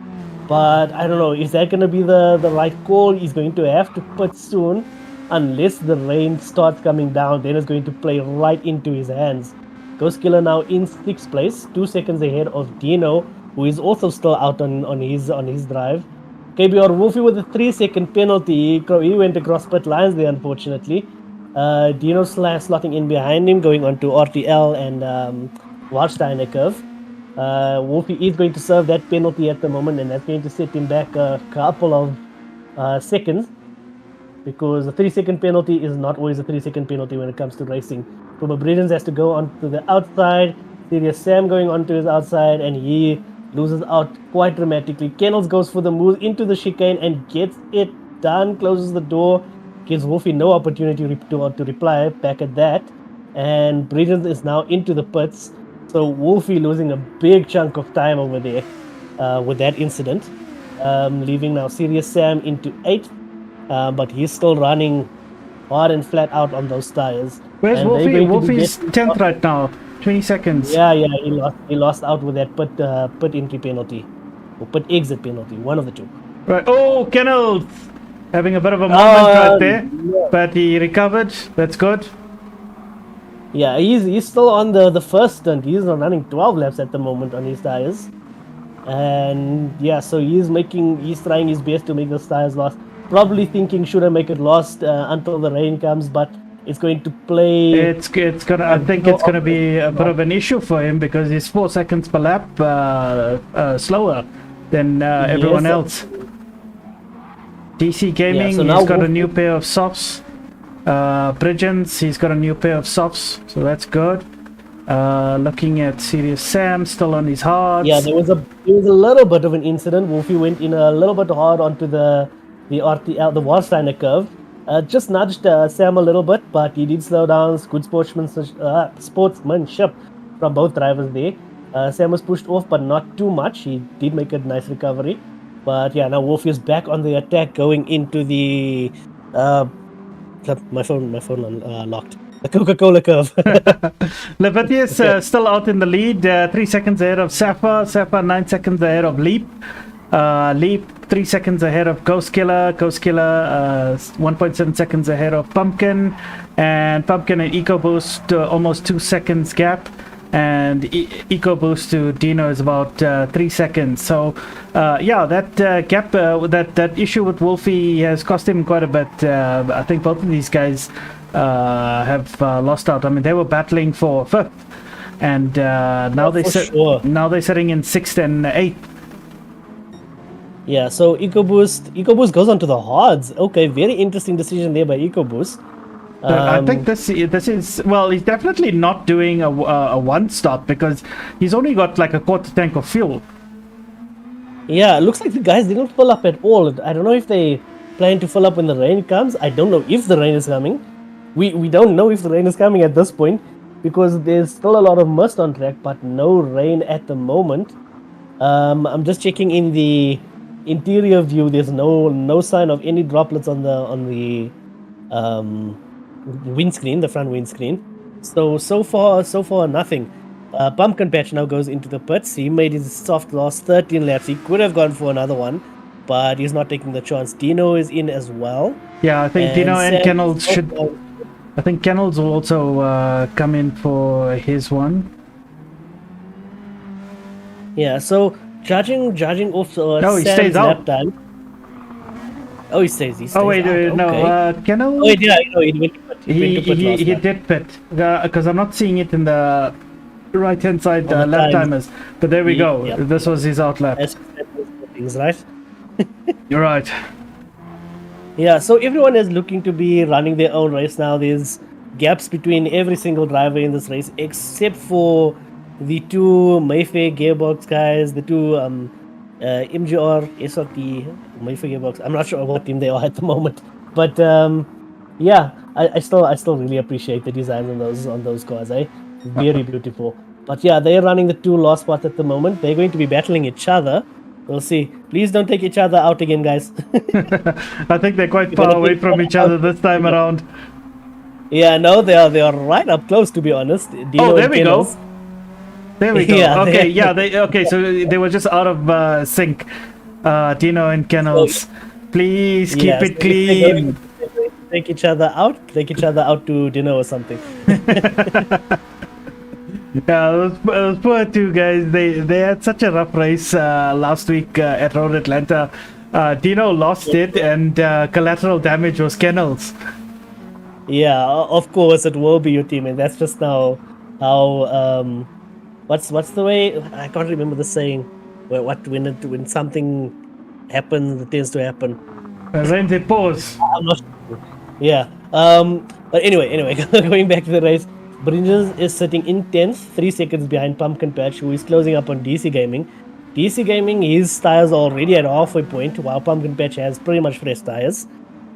But I don't know, is that going to be the right call? He's going to have to pit soon, unless the rain starts coming down. Then it's going to play right into his hands. Ghost Killer now in 6th place, 2 seconds ahead of Dino, who is also still out on his drive. KBR Wolfie with a 3-second penalty. He went across pit lines there, unfortunately. Dino slotting in behind him, going on to RTL and Warsteiner curve. Wolfie is going to serve that penalty at the moment, and that's going to set him back a couple of seconds, because a 3-second penalty is not always a 3-second penalty when it comes to racing. Bubba Bridgens has to go onto the outside. Serious Sam going onto his outside, and he loses out quite dramatically. Kennels goes for the move into the chicane and gets it done, closes the door, gives Wolfie no opportunity to reply back at that. And Bridgens is now into the pits. So Wolfie losing a big chunk of time over there with that incident. Leaving now Serious Sam into 8th. But he's still running hard and flat out on those tires. Where's And Wolfie? they're going to be Wolfie's getting 10th right now. 20 seconds. Yeah, he lost out with that pit entry penalty or pit exit penalty, one of the two. Right. Oh, Kennels having a bit of a moment right there, yeah. but he recovered. That's good. Yeah, he's still on the first stint. He's running 12 laps at the moment on his tires, and yeah, so he's trying his best to make those tires last. Probably thinking, should I make it last until the rain comes, but it's going to play. It's gonna. I think it's gonna be a bit of an issue for him because he's 4 seconds per lap slower than everyone else. DC Gaming, Yeah, so now he's got a new pair of softs. Bridgens, he's got a new pair of softs, so that's good. Looking at Serious Sam, still on his hards. Yeah, there was a little bit of an incident. Wolfie went in a little bit hard onto the RTL, the Warsteiner curve. Just nudged Sam a little bit, but he did slow down. Good sportsmanship from both drivers there. Sam was pushed off, but not too much. He did make a nice recovery. But yeah, now Wolfie is back on the attack, going into the my phone locked. The Coca-Cola curve. Levitius still out in the lead, 3 seconds ahead of Safa. Safa 9 seconds ahead of Leap. Leap 3 seconds ahead of Ghost Killer. Ghost Killer 1.7 seconds ahead of Pumpkin. And Pumpkin and EcoBoost almost 2 seconds gap. And EcoBoost to Dino is about 3 seconds. So yeah, that gap, that issue with Wolfie has cost him quite a bit. I think both of these guys have lost out. I mean, they were battling for 5th, and now now they're sitting in 6th and 8th. Yeah, so EcoBoost goes onto the hards. Okay, very interesting decision there by EcoBoost. I think this is, well, he's definitely not doing a one stop because he's only got like a quarter tank of fuel. Yeah, it looks like the guys didn't fill up at all. I don't know if they plan to fill up when the rain comes. I don't know if the rain is coming. We don't know if the rain is coming at this point because there's still a lot of mist on track, but no rain at the moment. I'm just checking in the interior view. There's no sign of any droplets on the windscreen, the front windscreen. So far nothing. Pumpkin Patch now goes into the pits. He made his soft last 13 laps. He could have gone for another one, but he's not taking the chance. Dino is in as well. Yeah, I think Dino and Kennels should. I think Kennels will also come in for his one. Yeah, so judging off No, he Sam's stays out. lap time. Oh, he stays. Oh wait, out. no, Okay. Kennels. Oh, yeah, I know he went to pit. He did pit because I'm not seeing it in the right hand side lap timers. But there we go. Yep. This was his out lap. That's things, right? You're right. Yeah, so everyone is looking to be running their own race now. There's gaps between every single driver in this race, except for the two Mayfair Gearbox guys, the two MGR, SRT, Mayfair Gearbox. I'm not sure what team they are at the moment, but yeah, I still really appreciate the design on those cars. Very beautiful. But yeah, they're running the two last spots at the moment. They're going to be battling each other. We'll see. Please don't take each other out again, guys. I think they're quite far away from each other this time around. Yeah, no, they are right up close, to be honest. Dino there we go. There we go. Yeah, okay, okay. So they were just out of sync. Dino and Kennels, please keep it clean. Take each other out to dinner or something. Yeah, those poor two guys. They had such a rough race last week at Road Atlanta. Dino lost it, and collateral damage was Kennels. Yeah, of course it will be your team, and that's just how what's the way? I can't remember the saying. When something happens, it tends to happen. Rente pause. I'm not sure. Yeah. But anyway, going back to the race, Bridges is sitting in 10th, 3 seconds behind Pumpkin Patch, who is closing up on DC Gaming. DC Gaming, his tires are already at halfway point, while Pumpkin Patch has pretty much fresh tires.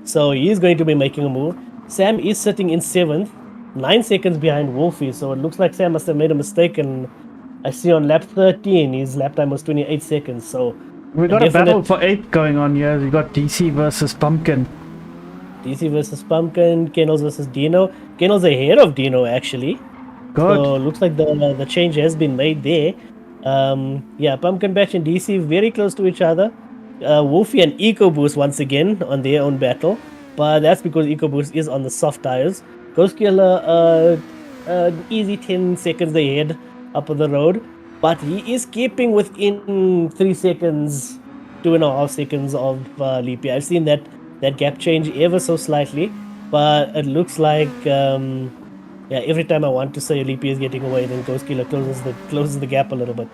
So he's going to be making a move. Sam is sitting in 7th, 9 seconds behind Wolfie. So it looks like Sam must have made a mistake. And I see on lap 13, his lap time was 28 seconds. So We got a battle for 8 going on here. We got DC versus Pumpkin. DC versus Pumpkin, Kennels versus Dino. Kennels ahead of Dino actually. Good. So looks like the change has been made there. Yeah, Pumpkin Patch and DC very close to each other. Wolfie and EcoBoost once again on their own battle, but that's because EcoBoost is on the soft tires. Ghost Killer, easy 10 seconds ahead up on the road, but he is keeping within 3 seconds, 2.5 seconds of Leapy. I've seen that gap change ever so slightly, but it looks like yeah, every time I want to say Leapy is getting away, then Ghost Killer closes the gap a little bit.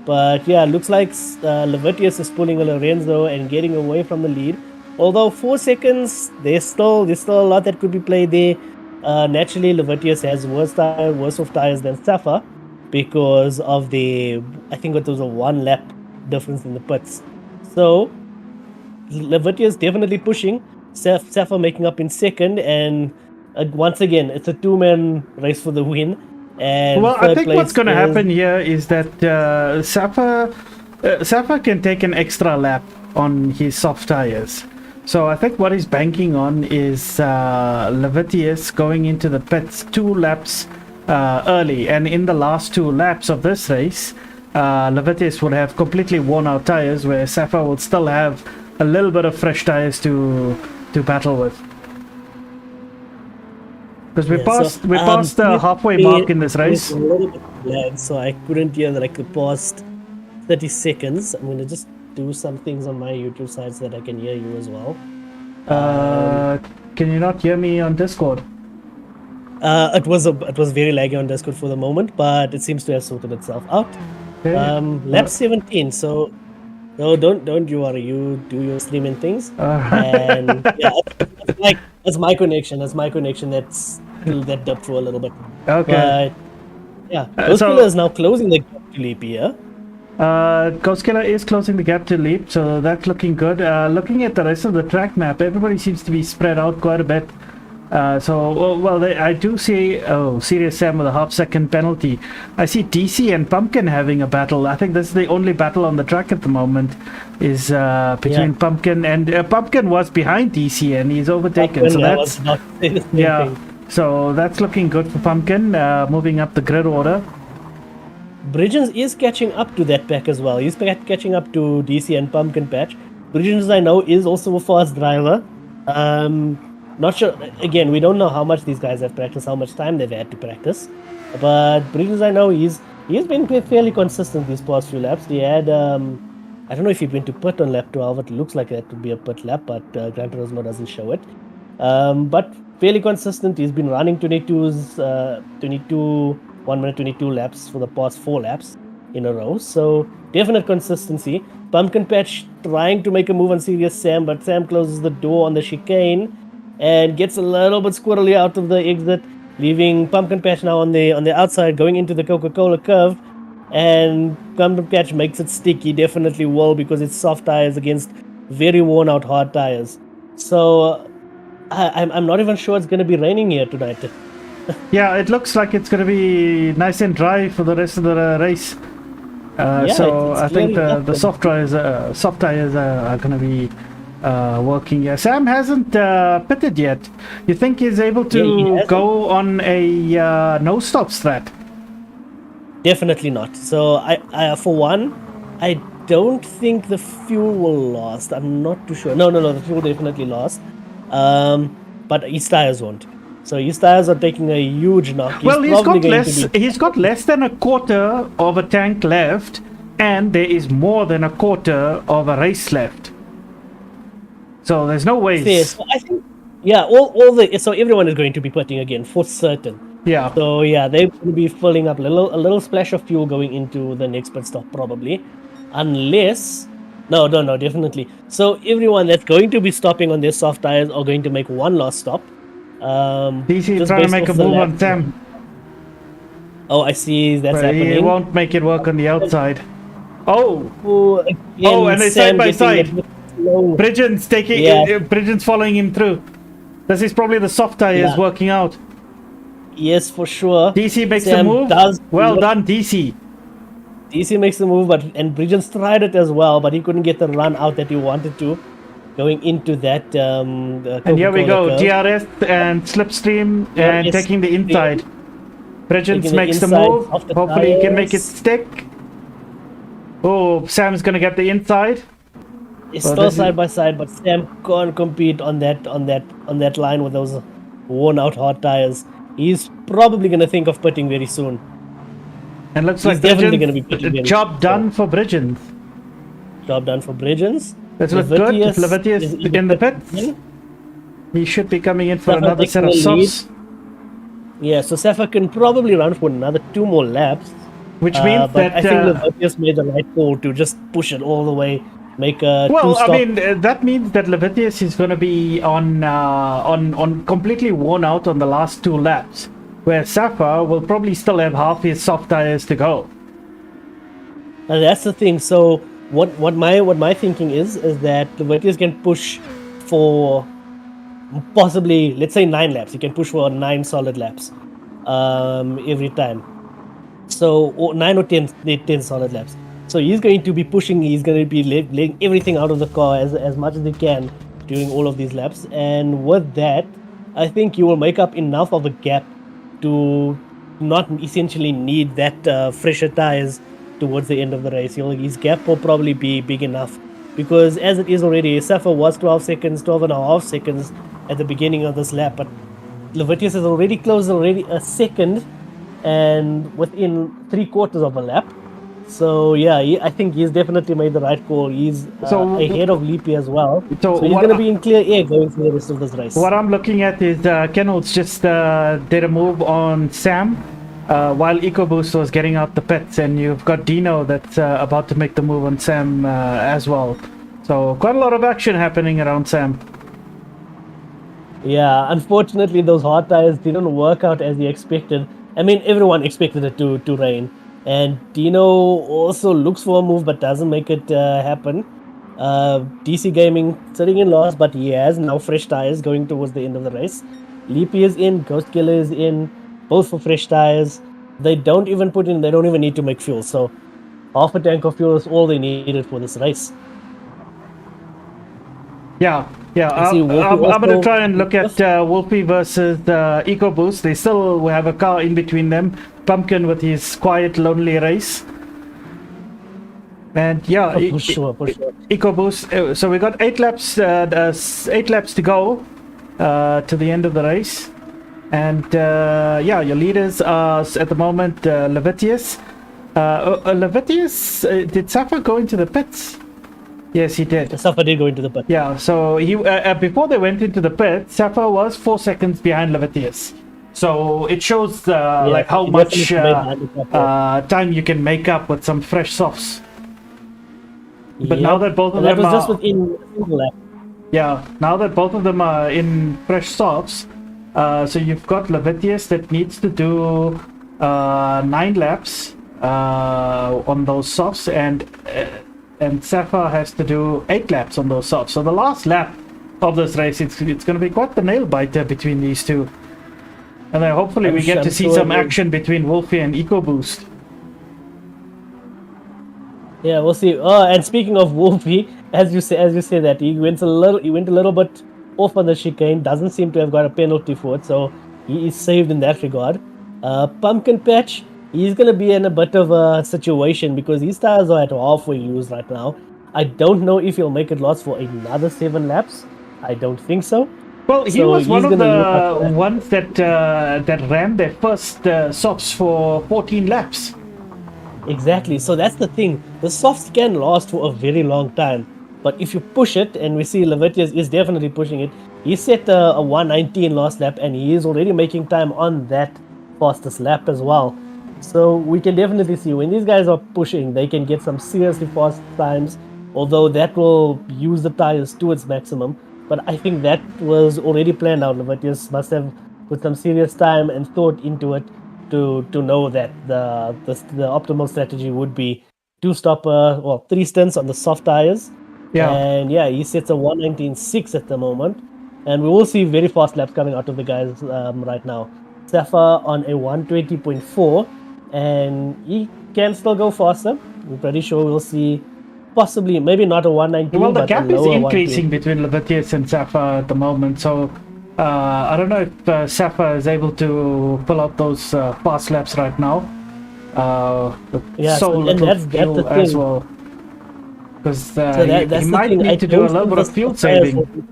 But yeah, looks like Levitius is pulling a Lorenzo and getting away from the lead. Although 4 seconds, there's still a lot that could be played there. Naturally, Levitius has worse of tires than Safa because of I think it was a 1 lap difference in the pits. So Levitius definitely pushing. Safa making up in second, and once again, it's a 2-man race for the win. And well, I think what's going to happen here is that Safa can take an extra lap on his soft tires. So I think what he's banking on is Levitius going into the pits 2 laps early. And in the last 2 laps of this race, Levitius would have completely worn out tires, where Safa will still have a little bit of fresh tires to battle with. Because we passed the halfway mark in this race. A little bit lag, so I couldn't hear like the past 30 seconds. I'm gonna just do some things on my YouTube side so that I can hear you as well. Can you not hear me on Discord? It was very laggy on Discord for the moment, but it seems to have sorted itself out. Okay. Lap 17. So no, don't you worry. You do your streaming things, and yeah, it's my connection. That dipped for a little bit. Okay. But yeah, Ghost Killer is now closing the gap to Leap here. Ghost Killer is closing the gap to Leap, so that's looking good. Looking at the rest of the track map, everybody seems to be spread out quite a bit. I do see Serious Sam with a half-second penalty. I see DC and Pumpkin having a battle. I think this is the only battle on the track at the moment, is between Pumpkin and Pumpkin was behind DC and he's overtaken. So that's so that's looking good for Pumpkin, moving up the grid order. Bridgens is catching up to that pack as well. He's catching up to DC and Pumpkin Patch. Bridgens, I know, is also a fast driver. Not sure. Again, we don't know how much these guys have practiced, how much time they've had to practice. But Bridges, I know, he's been fairly consistent these past few laps. He had, I don't know if he went to pit on lap 12. It looks like that would be a pit lap, but GranTurismo doesn't show it. But fairly consistent. He's been running 1 minute 22 laps for the past 4 laps in a row. So definite consistency. Pumpkin Patch trying to make a move on Serious Sam, but Sam closes the door on the chicane and gets a little bit squirrely out of the exit, leaving Pumpkin Patch now on the outside, going into the Coca-Cola curve. And Pumpkin Patch makes it stick. He definitely will, because it's soft tires against very worn out hard tires. So I'm not even sure it's going to be raining here tonight. Yeah, it looks like it's going to be nice and dry for the rest of the race. So I think the soft tires are going to be working. Yeah, Sam hasn't pitted yet. You think he's able to go on a no stop strat? Definitely not. So I for one, I don't think the fuel will last. I'm not too sure. No, the fuel definitely lasts. But his tires won't. So his tires are taking a huge knock. He's got less than a quarter of a tank left, and there is more than a quarter of a race left. So there's no way. So I think, so everyone is going to be putting again for certain. Yeah. So yeah, they're going to be filling up a little splash of fuel going into the next pit stop probably, unless no, definitely. So everyone that's going to be stopping on their soft tires are going to make one last stop. DC Just trying to based make a off the move lap. on Sam, Oh, I see that's but he happening. won't make it work on the outside. Oh, Oh, again, and they're Sam side by getting a side. bit slow. Bridgen's taking. Yeah, Bridgen's following him through. This is probably the soft tires yeah, working out. yes, for sure. DC makes the Sam move. does. Well done, DC. DC makes the move, and Bridgens tried it as well, but he couldn't get the run out that he wanted to, going into that the And here we Coca-Cola go, curve. DRS and Slipstream and DRS taking the inside. Bridgens taking the makes the inside move. of the Hopefully he can make it tires. stick. Oh, Sam's gonna get the inside. It's Well, still this is- side by side, but Sam can't compete on that line with those worn out hard tires. He's probably gonna think of pitting very soon. And looks He's like definitely gonna be pitting Bridgens, very job soon. done for Bridgens. Job done for Bridgens. That's look good. Levitius is in the pits. in. He should be coming in for Safa another set of taking the lead. softs. Yeah, so Safa can probably run for another 2 more laps. Which means But that I think Levitius made the right call to just push it all the way, make a well, two-stop. I mean, that means that Levitius is going to be on completely worn out on the last 2 laps, where Safa will probably still have half his soft tires to go. And that's the thing. So what my thinking is that Levitius can push for possibly, let's say, 9 laps. He can push for 9 solid laps every time. So 9 or 10 solid laps. So he's going to be pushing. He's going to be laying everything out of the car as much as he can during all of these laps. And with that, I think you will make up enough of a gap to not essentially need that fresher tires towards the end of the race. His gap will probably be big enough, because as it is already, Safa was 12 and a half seconds at the beginning of this lap, but Levitius has already closed a second and within 3/4 of a lap. So yeah, I think he's definitely made the right call. He's ahead of Leapy as well. So So he's what going to be in clear air going through the rest of this race. What I'm looking at is Kennels just did a move on Sam while EcoBoost was getting out the pits, and you've got Dino that's about to make the move on Sam as well. So quite a lot of action happening around Sam. Yeah, unfortunately, those hard tires didn't work out as he expected. I mean, everyone expected it to rain. And Dino also looks for a move but doesn't make it happen. DC Gaming sitting in last, but he has now fresh tires going towards the end of the race. Leapy is in, Ghost Killer is in, both for fresh tires. They don't even need to make fuel. So half a tank of fuel is all they needed for this race. Yeah. I see I'm Wolfie going to also- try and look at Wolfie versus EcoBoost. They still have a car in between them. Pumpkin with his quiet, lonely race. And yeah, For sure. EcoBoost. So we got 8 laps. 8 laps to go to the end of the race. And yeah, your leaders are at the moment Levitius. Levitius, did Safa go into the pits? Yes, he did. Safa did go into the pit. Yeah, so he before they went into the pit, Safa was 4 seconds behind Levitius. So it shows like how he much definitely made the handicap. time you can make up with some fresh softs. But now that both of And that them was just are, within a single lap. yeah, now that both of them are in fresh softs, so you've got Levitius that needs to do 9 laps on those softs, and Safa has to do 8 laps on those softs. So the last lap of this race, it's going to be quite the nail biter between these two. And then hopefully we get to see some action between Wolfie and EcoBoost. Yeah, we'll see. Oh, and speaking of Wolfie, as you say that he went a little bit off on the chicane. Doesn't seem to have got a penalty for it, so he is saved in that regard. Pumpkin Patch, he's gonna be in a bit of a situation because his tires are at halfway loose right now. I don't know if he'll make it last for another 7 laps. I don't think so. Well, he So was one he's of gonna look out for the that. ones that ran their first softs for 14 laps. Exactly. So that's the thing. The softs can last for a very long time, but if you push it, and we see Levitius is definitely pushing it. He set a 119 last lap, and he is already making time on that fastest lap as well. So we can definitely see when these guys are pushing, they can get some seriously fast times, although that will use the tires to its maximum. But I think that was already planned out. Lavatius must have put some serious time and thought into it to know that the optimal strategy would be 3 stints on the soft tires. Yeah. And yeah, he sets a 119.6 at the moment. And we will see very fast laps coming out of the guys right now. Safa on a 120.4, and he can still go faster. We're pretty sure we'll see possibly, maybe not a 119, Well, the but gap a is lower increasing between Lavatius and Safa at the moment, so I don't know if Safa is able to pull out those fast laps right now. Yeah, so so, and little that's fuel the as thing. well, because So that's he the might thing. I need to do a don't little think bit of the fuel soft tires saving. will be-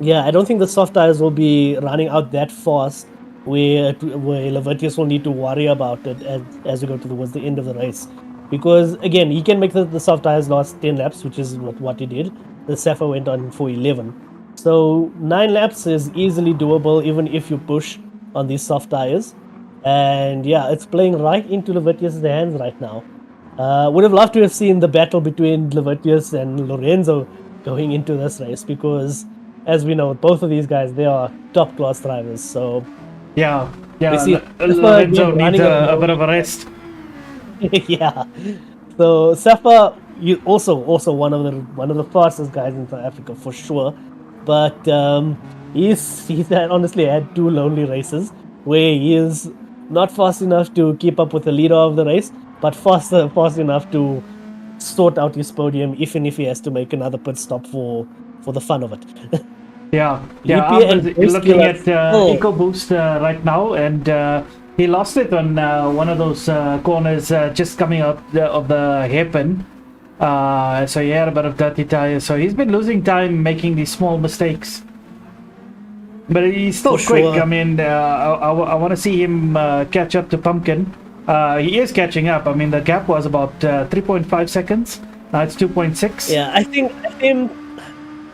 Yeah, I don't think the soft tires will be running out that fast where Lavatius will need to worry about it as we go towards the end of the race. Because again, he can make the soft tires last 10 laps, which is what he did. The Safa went on for 11. So 9 laps is easily doable even if you push on these soft tires. And yeah, it's playing right into Lavatius' hands right now. Would have loved to have seen the battle between Lavatius and Lorenzo going into this race because, as we know, both of these guys, they are top class drivers. So Yeah, we see Safa Lorenzo again needs running a alone. bit of a rest. Yeah. So Safa, you also one of the fastest guys in South Africa for sure. But he's had, honestly had 2 lonely races where he is not fast enough to keep up with the leader of the race, but fast enough to sort out his podium, even if he has to make another pit stop for the fun of it. Yeah, Lipia I'm and looking Boskila at still. EcoBoost right now, and he lost it on one of those corners just coming out of the hairpin. So he had a bit of dirty tires. So he's been losing time making these small mistakes. But he's still For quick. sure. I mean, I want to see him catch up to Pumpkin. He is catching up. I mean, the gap was about 3.5 seconds. Now it's 2.6. Yeah, I think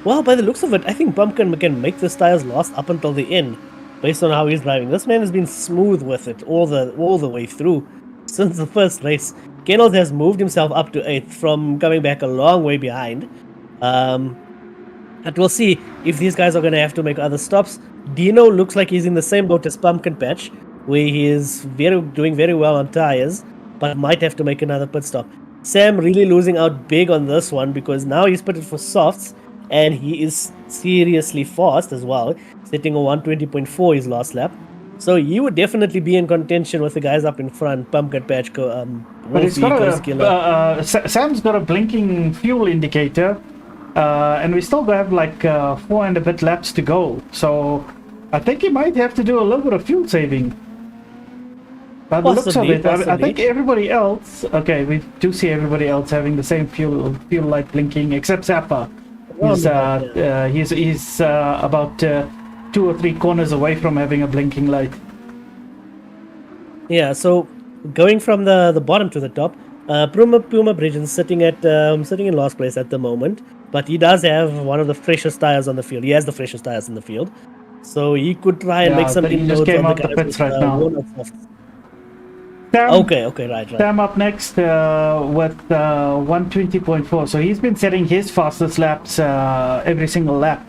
well, by the looks of it, I think Bumpkin can make this tires last up until the end, based on how he's driving. This man has been smooth with it all the way through since the first race. Kennels has moved himself up to 8th from coming back a long way behind. But we'll see if these guys are going to have to make other stops. Dino looks like he's in the same boat as Pumpkin Patch, where he is doing very well on tires, but might have to make another pit stop. Sam really losing out big on this one because now he's put it for softs, and he is seriously fast as well, setting a 120.4 his last lap. So he would definitely be in contention with the guys up in front, Pumpkin Patch, But he's Wolfie, got Ghost Killer. Sam's got a blinking fuel indicator, and we still have like 4 and a bit laps to go. So I think he might have to do a little bit of fuel saving. By the looks of it, I think everybody else. Okay, we do see everybody else having the same fuel light blinking, except Zappa. He's about 2 or 3 corners away from having a blinking light. Yeah, so going from the bottom to the top, Puma Bridgen sitting in last place at the moment, but he does have one of the freshest tires on the field. He has the freshest tires in the field, so he could try and make some he just inroads came on out the the guys pits with, right now. Sam, Okay, right. Sam up next with 120.4. So he's been setting his fastest laps every single lap.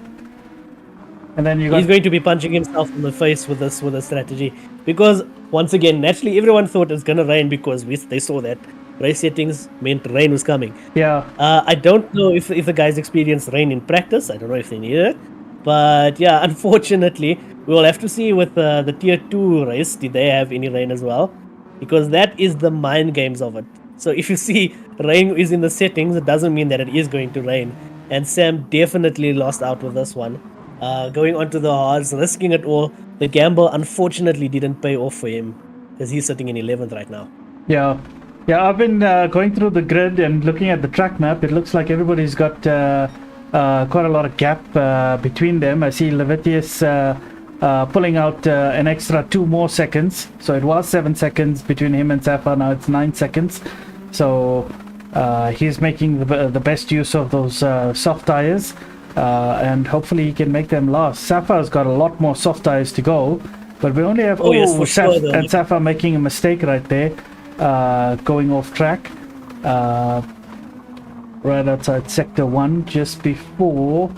And then he's going to be punching himself in the face with this strategy because once again, naturally, everyone thought it's gonna rain because they saw that race settings meant rain was coming. Yeah. I don't know if the guys experienced rain in practice. I don't know if they needed it, but yeah, unfortunately, we will have to see with the tier 2 race. Did they have any rain as well? Because that is the mind games of it. So if you see rain is in the settings, it doesn't mean that it is going to rain. And Sam definitely lost out with this one. Going onto the hards, risking it all. The gamble unfortunately didn't pay off for him because he's sitting in 11th right now. Yeah, I've been going through the grid and looking at the track map. It looks like everybody's got quite a lot of gap between them. I see Lavatius pulling out an extra 2 more seconds. So it was 7 seconds between him and Safa. Now it's 9 seconds. So he's making the best use of those soft tires. And hopefully he can make them last. Safa's got a lot more soft tires to go, But we only have Yes, for sure, though. and Safa making a mistake right there, going off track, right outside sector 1, just before.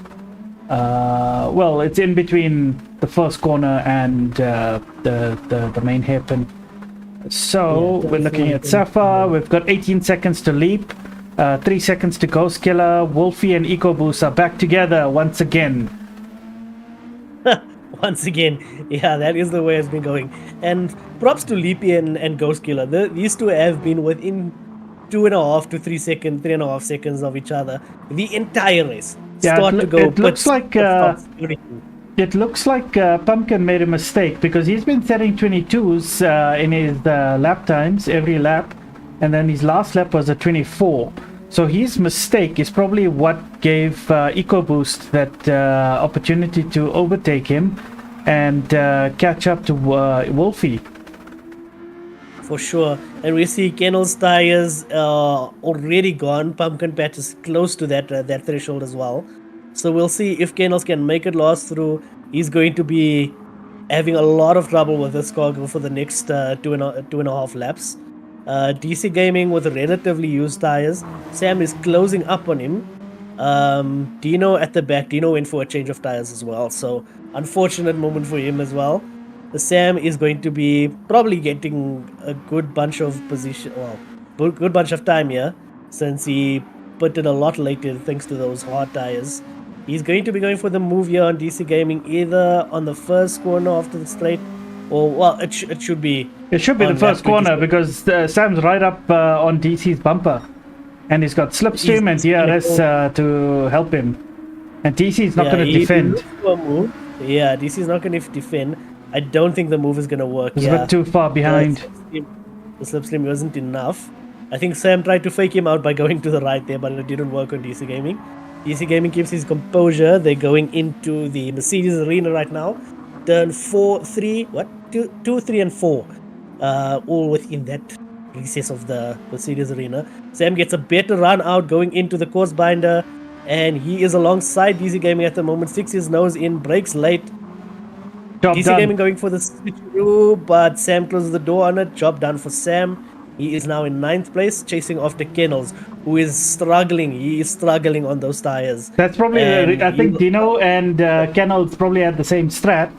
Well, it's in between the first corner and the main hairpin. So we're looking at Safa. We've got 18 seconds to leap, 3 seconds to Ghost Killer. Wolfie and EcoBoost are back together once again. Once again, yeah, that is the way it's been going. And props to Leapy and Ghost Killer. These two have been within 2.5 to 3 seconds, 3.5 seconds of each other the entire race. Yeah, it looks like Pumpkin made a mistake because he's been setting 22s in his lap times every lap, and then his last lap was a 24. So his mistake is probably what gave EcoBoost that opportunity to overtake him and catch up to Wolfie. For sure. And we see Kennel's tires already gone. Pumpkin Patch is close to that threshold as well. So we'll see if Kennels can make it last through. He's going to be having a lot of trouble with this cargo for the next 2.5 laps. DC Gaming with relatively used tires. Sam is closing up on him. Dino at the back. Dino went for a change of tires as well. So unfortunate moment for him as well. Sam is going to be probably getting a good bunch of good bunch of time here, since he put it a lot later thanks to those hard tires. He's going to be going for the move here on DC Gaming, either on the first corner after the straight, or well, it should be. It should be the first corner because Sam's right up on DC's bumper, and he's got Slipstream and DRS to help him, and DC's not going to defend. Yeah, DC's not going to defend. I don't think the move is going to work. He's a bit too far behind. The slipstream wasn't enough. I think Sam tried to fake him out by going to the right there, but it didn't work on DC Gaming. DC Gaming keeps his composure. They're going into the Mercedes arena right now. Turn 2, 3, and 4. All within that recess of the Mercedes arena. Sam gets a better run out going into the course binder, and he is alongside DC Gaming at the moment. Sticks his nose in, brakes late. DC Gaming going for the switcheroo, but Sam closes the door on it. Job done for Sam. He is now in 9th place, chasing after Kennels, who is struggling. He is struggling on those tires. That's probably, I think Dino and Kennels probably had the same strat.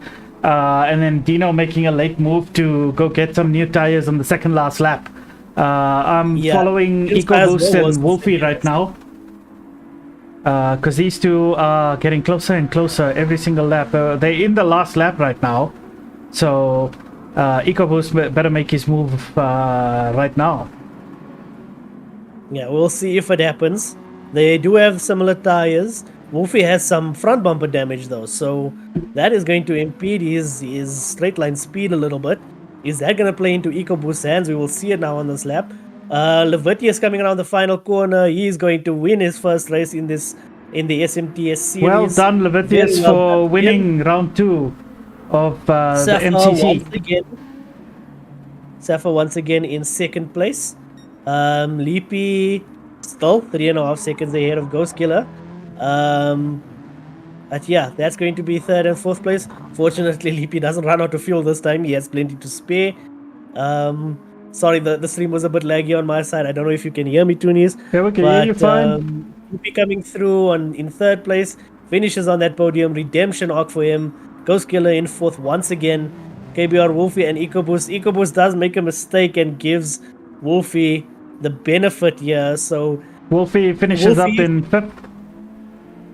And then Dino making a late move to go get some new tires on the second last lap. I'm following EcoBoost and Wolfie right now. Because these two are getting closer and closer every single lap. They're in the last lap right now. So EcoBoost better make his move right now. Yeah, we'll see if it happens. They do have similar tires. Wolfie has some front bumper damage though, so that is going to impede his straight line speed a little bit. Is that going to play into EcoBoost's hands? We will see it now on this lap. Levitius is coming around the final corner. He is going to win his first race in the SMTS series. Well done, Levitius, for winning round 2 of the MCC. Safa once again in 2nd place. Leapy still 3.5 seconds ahead of Ghost Killer. But yeah, that's going to be 3rd and 4th place. Fortunately, Leapy doesn't run out of fuel this time. He has plenty to spare. Sorry, the stream was a bit laggy on my side. I don't know if you can hear me, Toonies. Yeah, we can hear you fine. Leapy coming through in 3rd place. Finishes on that podium. Redemption arc for him. Ghost Killer in 4th once again. KBR, Wolfie, and EcoBoost. EcoBoost does make a mistake and gives Wolfie the benefit here. So Wolfie finishes up in 5th.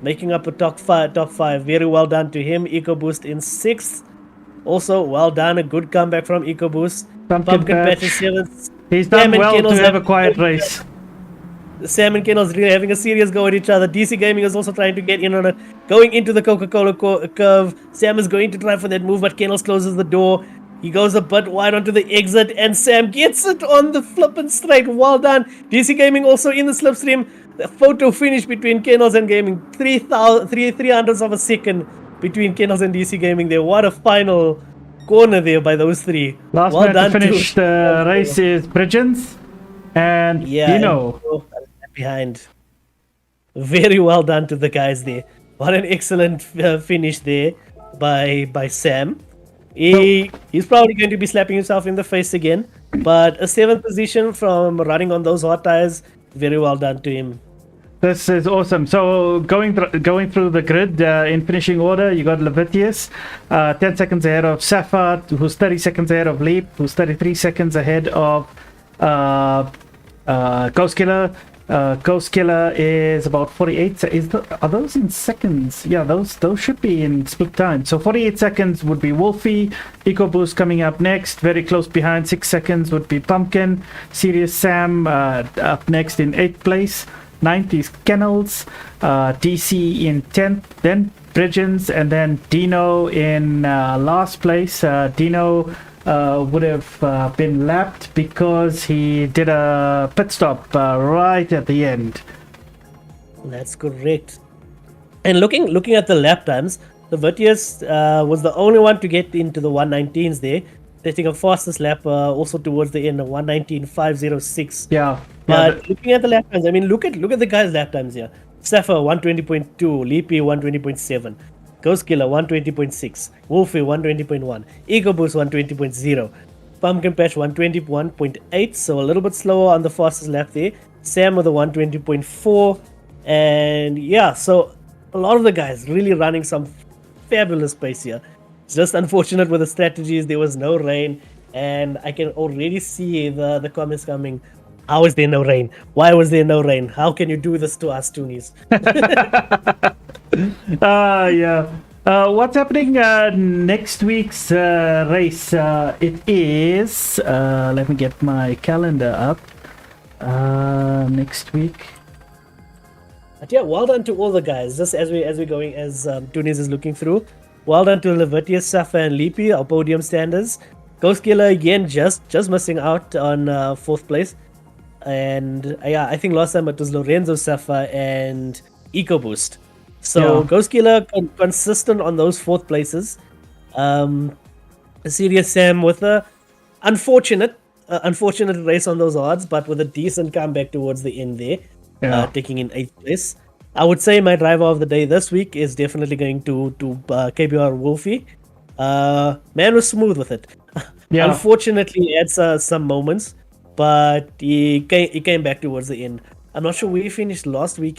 Making up a top 5. Very well done to him. EcoBoost in 6th. Also, well done. A good comeback from EcoBoost. Pumpkin Patch is 7th. He's done well to have a quiet race. Sam and Kennels really having a serious go at each other. DC Gaming is also trying to get in on it. Going into the Coca-Cola curve. Sam is going to try for that move, but Kennels closes the door. He goes a bit wide onto the exit, and Sam gets it on the flippin' straight. Well done. DC Gaming also in the slipstream. The photo finish between Kennels and Gaming. 300ths of a second between Kennels and DC Gaming there. What a final corner there by those three. Last man to finish the race is Bridgens and Dino. Behind. Very well done to the guys there. What an excellent finish there by Sam. He's probably going to be slapping himself in the face again. But a 7th position from running on those hot tires, very well done to him. This is awesome. So going through the grid in finishing order, you got Levitius, 10 seconds ahead of Safa, who's 30 seconds ahead of Leap, who's 33 seconds ahead of Ghost Killer. Ghost Killer is about 48. Are those in seconds? Yeah, those should be in split time. So 48 seconds would be Wolfie. EcoBoost coming up next. Very close behind. 6 seconds would be Pumpkin. Serious Sam up next in 8th place. 9th is Kennels, DC in 10th, then Bridgens, and then Dino in last place. Dino would have been lapped because he did a pit stop right at the end. That's correct. And looking at the lap times, the Virtuous was the only one to get into the 119s there, setting a fastest lap also towards the end of 119.506. Yeah. But looking at the lap times, I mean, look at the guys' lap times here. Safa 120.2, Leapy 120.7, Ghost Killer 120.6, Wolfie 120.1, EcoBoost 120.0, Pumpkin Patch 121.8, so a little bit slower on the fastest lap there. Sam with a 120.4, and yeah, so a lot of the guys really running some fabulous pace here. It's just unfortunate with the strategies. There was no rain, and I can already see the comments coming. How is there no rain? Why was there no rain? How can you do this to us, Toonies? Yeah. What's happening next week's race? It is. Let me get my calendar up. Next week. But yeah, well done to all the guys. Just as we're going, as Toonies is looking through. Well done to Levitius, Safa, and Leapy, our podium standers. Ghost Killer again, just missing out on 4th place. And yeah, I think last time it was Lorenzo, Safa, and EcoBoost. So yeah. Ghost Killer consistent on those 4th places. Serious Sam with a unfortunate race on those odds, but with a decent comeback towards the end there, taking in 8th place. I would say my driver of the day this week is definitely going to KBR Wolfie. Man was smooth with it. Yeah. Unfortunately, he had some moments, but he came back towards the end. I'm not sure where he finished last week,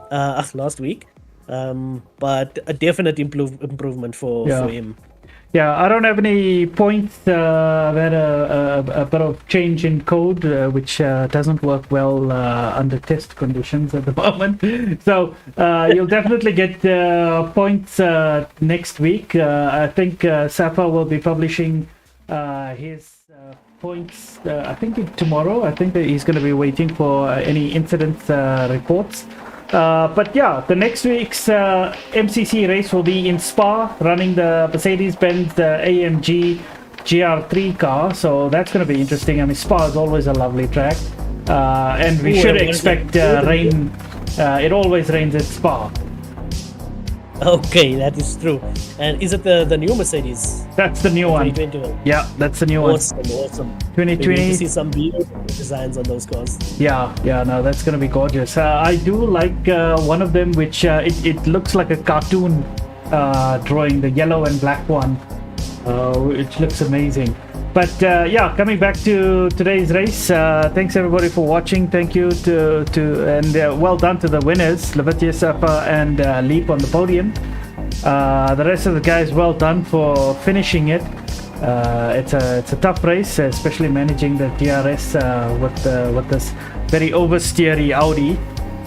but a definite improvement for him. Yeah, I don't have any points. We had a bit of change in code, which doesn't work well under test conditions at the moment. So you'll definitely get points next week. I think Safa will be publishing his points, I think tomorrow. I think that he's going to be waiting for any incident reports. But yeah, the next week's MCC race will be in Spa, running the Mercedes-Benz AMG GR3 car. So that's going to be interesting. I mean, Spa is always a lovely track, and we should expect rain. It always rains at Spa. Okay, that is true. And is it the new Mercedes? That's the new one. 2021. Yeah, that's the new one. Awesome. 2020. We see some beautiful designs on those cars. Yeah, no, that's gonna be gorgeous. I do like one of them, which it looks like a cartoon drawing, the yellow and black one, which looks amazing. But yeah, coming back to today's race, thanks everybody for watching. Thank you and well done to the winners, Levitius, Safa, and Leap on the podium. The rest of the guys, well done for finishing it. It's a tough race, especially managing the DRS with this very oversteery Audi.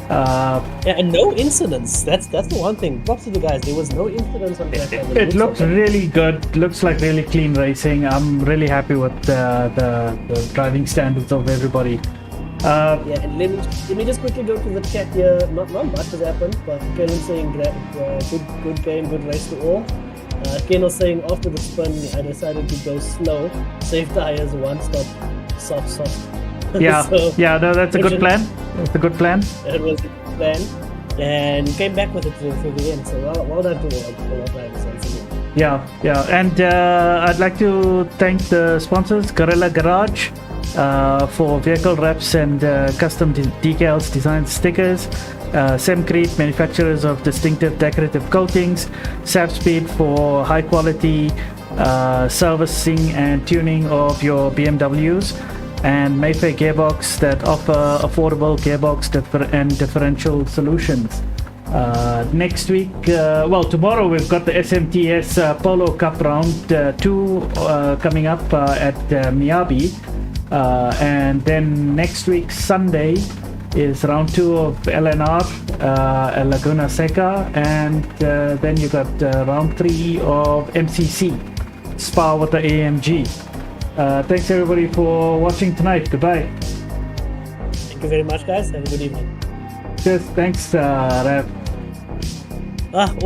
And no incidents. That's the one thing. Props to the guys. There was no incidents on track. It looks really good. Looks like really clean racing. I'm really happy with the driving standards of everybody. Yeah, and let me just quickly go to the chat here. Not much has happened, but Ken is saying good game, good race to all. Ken was saying after the spin, I decided to go slow, save tires, one stop, soft. Yeah, no, that's a good plan. That's a good plan. It was a good plan, and came back with it for the end. So well done to all our drivers once again. Yeah, and I'd like to thank the sponsors, Gorilla Garage, for vehicle wraps and custom decals, design stickers. Semcrete, manufacturers of distinctive decorative coatings. Sapspeed for high quality servicing and tuning of your BMWs, and Mayfair Gearbox that offer affordable gearbox and differential solutions. Next week, tomorrow we've got the SMTS Polo Cup Round 2 coming up at Miyabi, and then next week Sunday is round 2 of LNR at Laguna Seca, and then you got round 3 of MCC Spa with the AMG. Thanks everybody for watching tonight. Goodbye. Thank you very much, guys. Have a good evening. Cheers. Thanks, Rav. Awesome.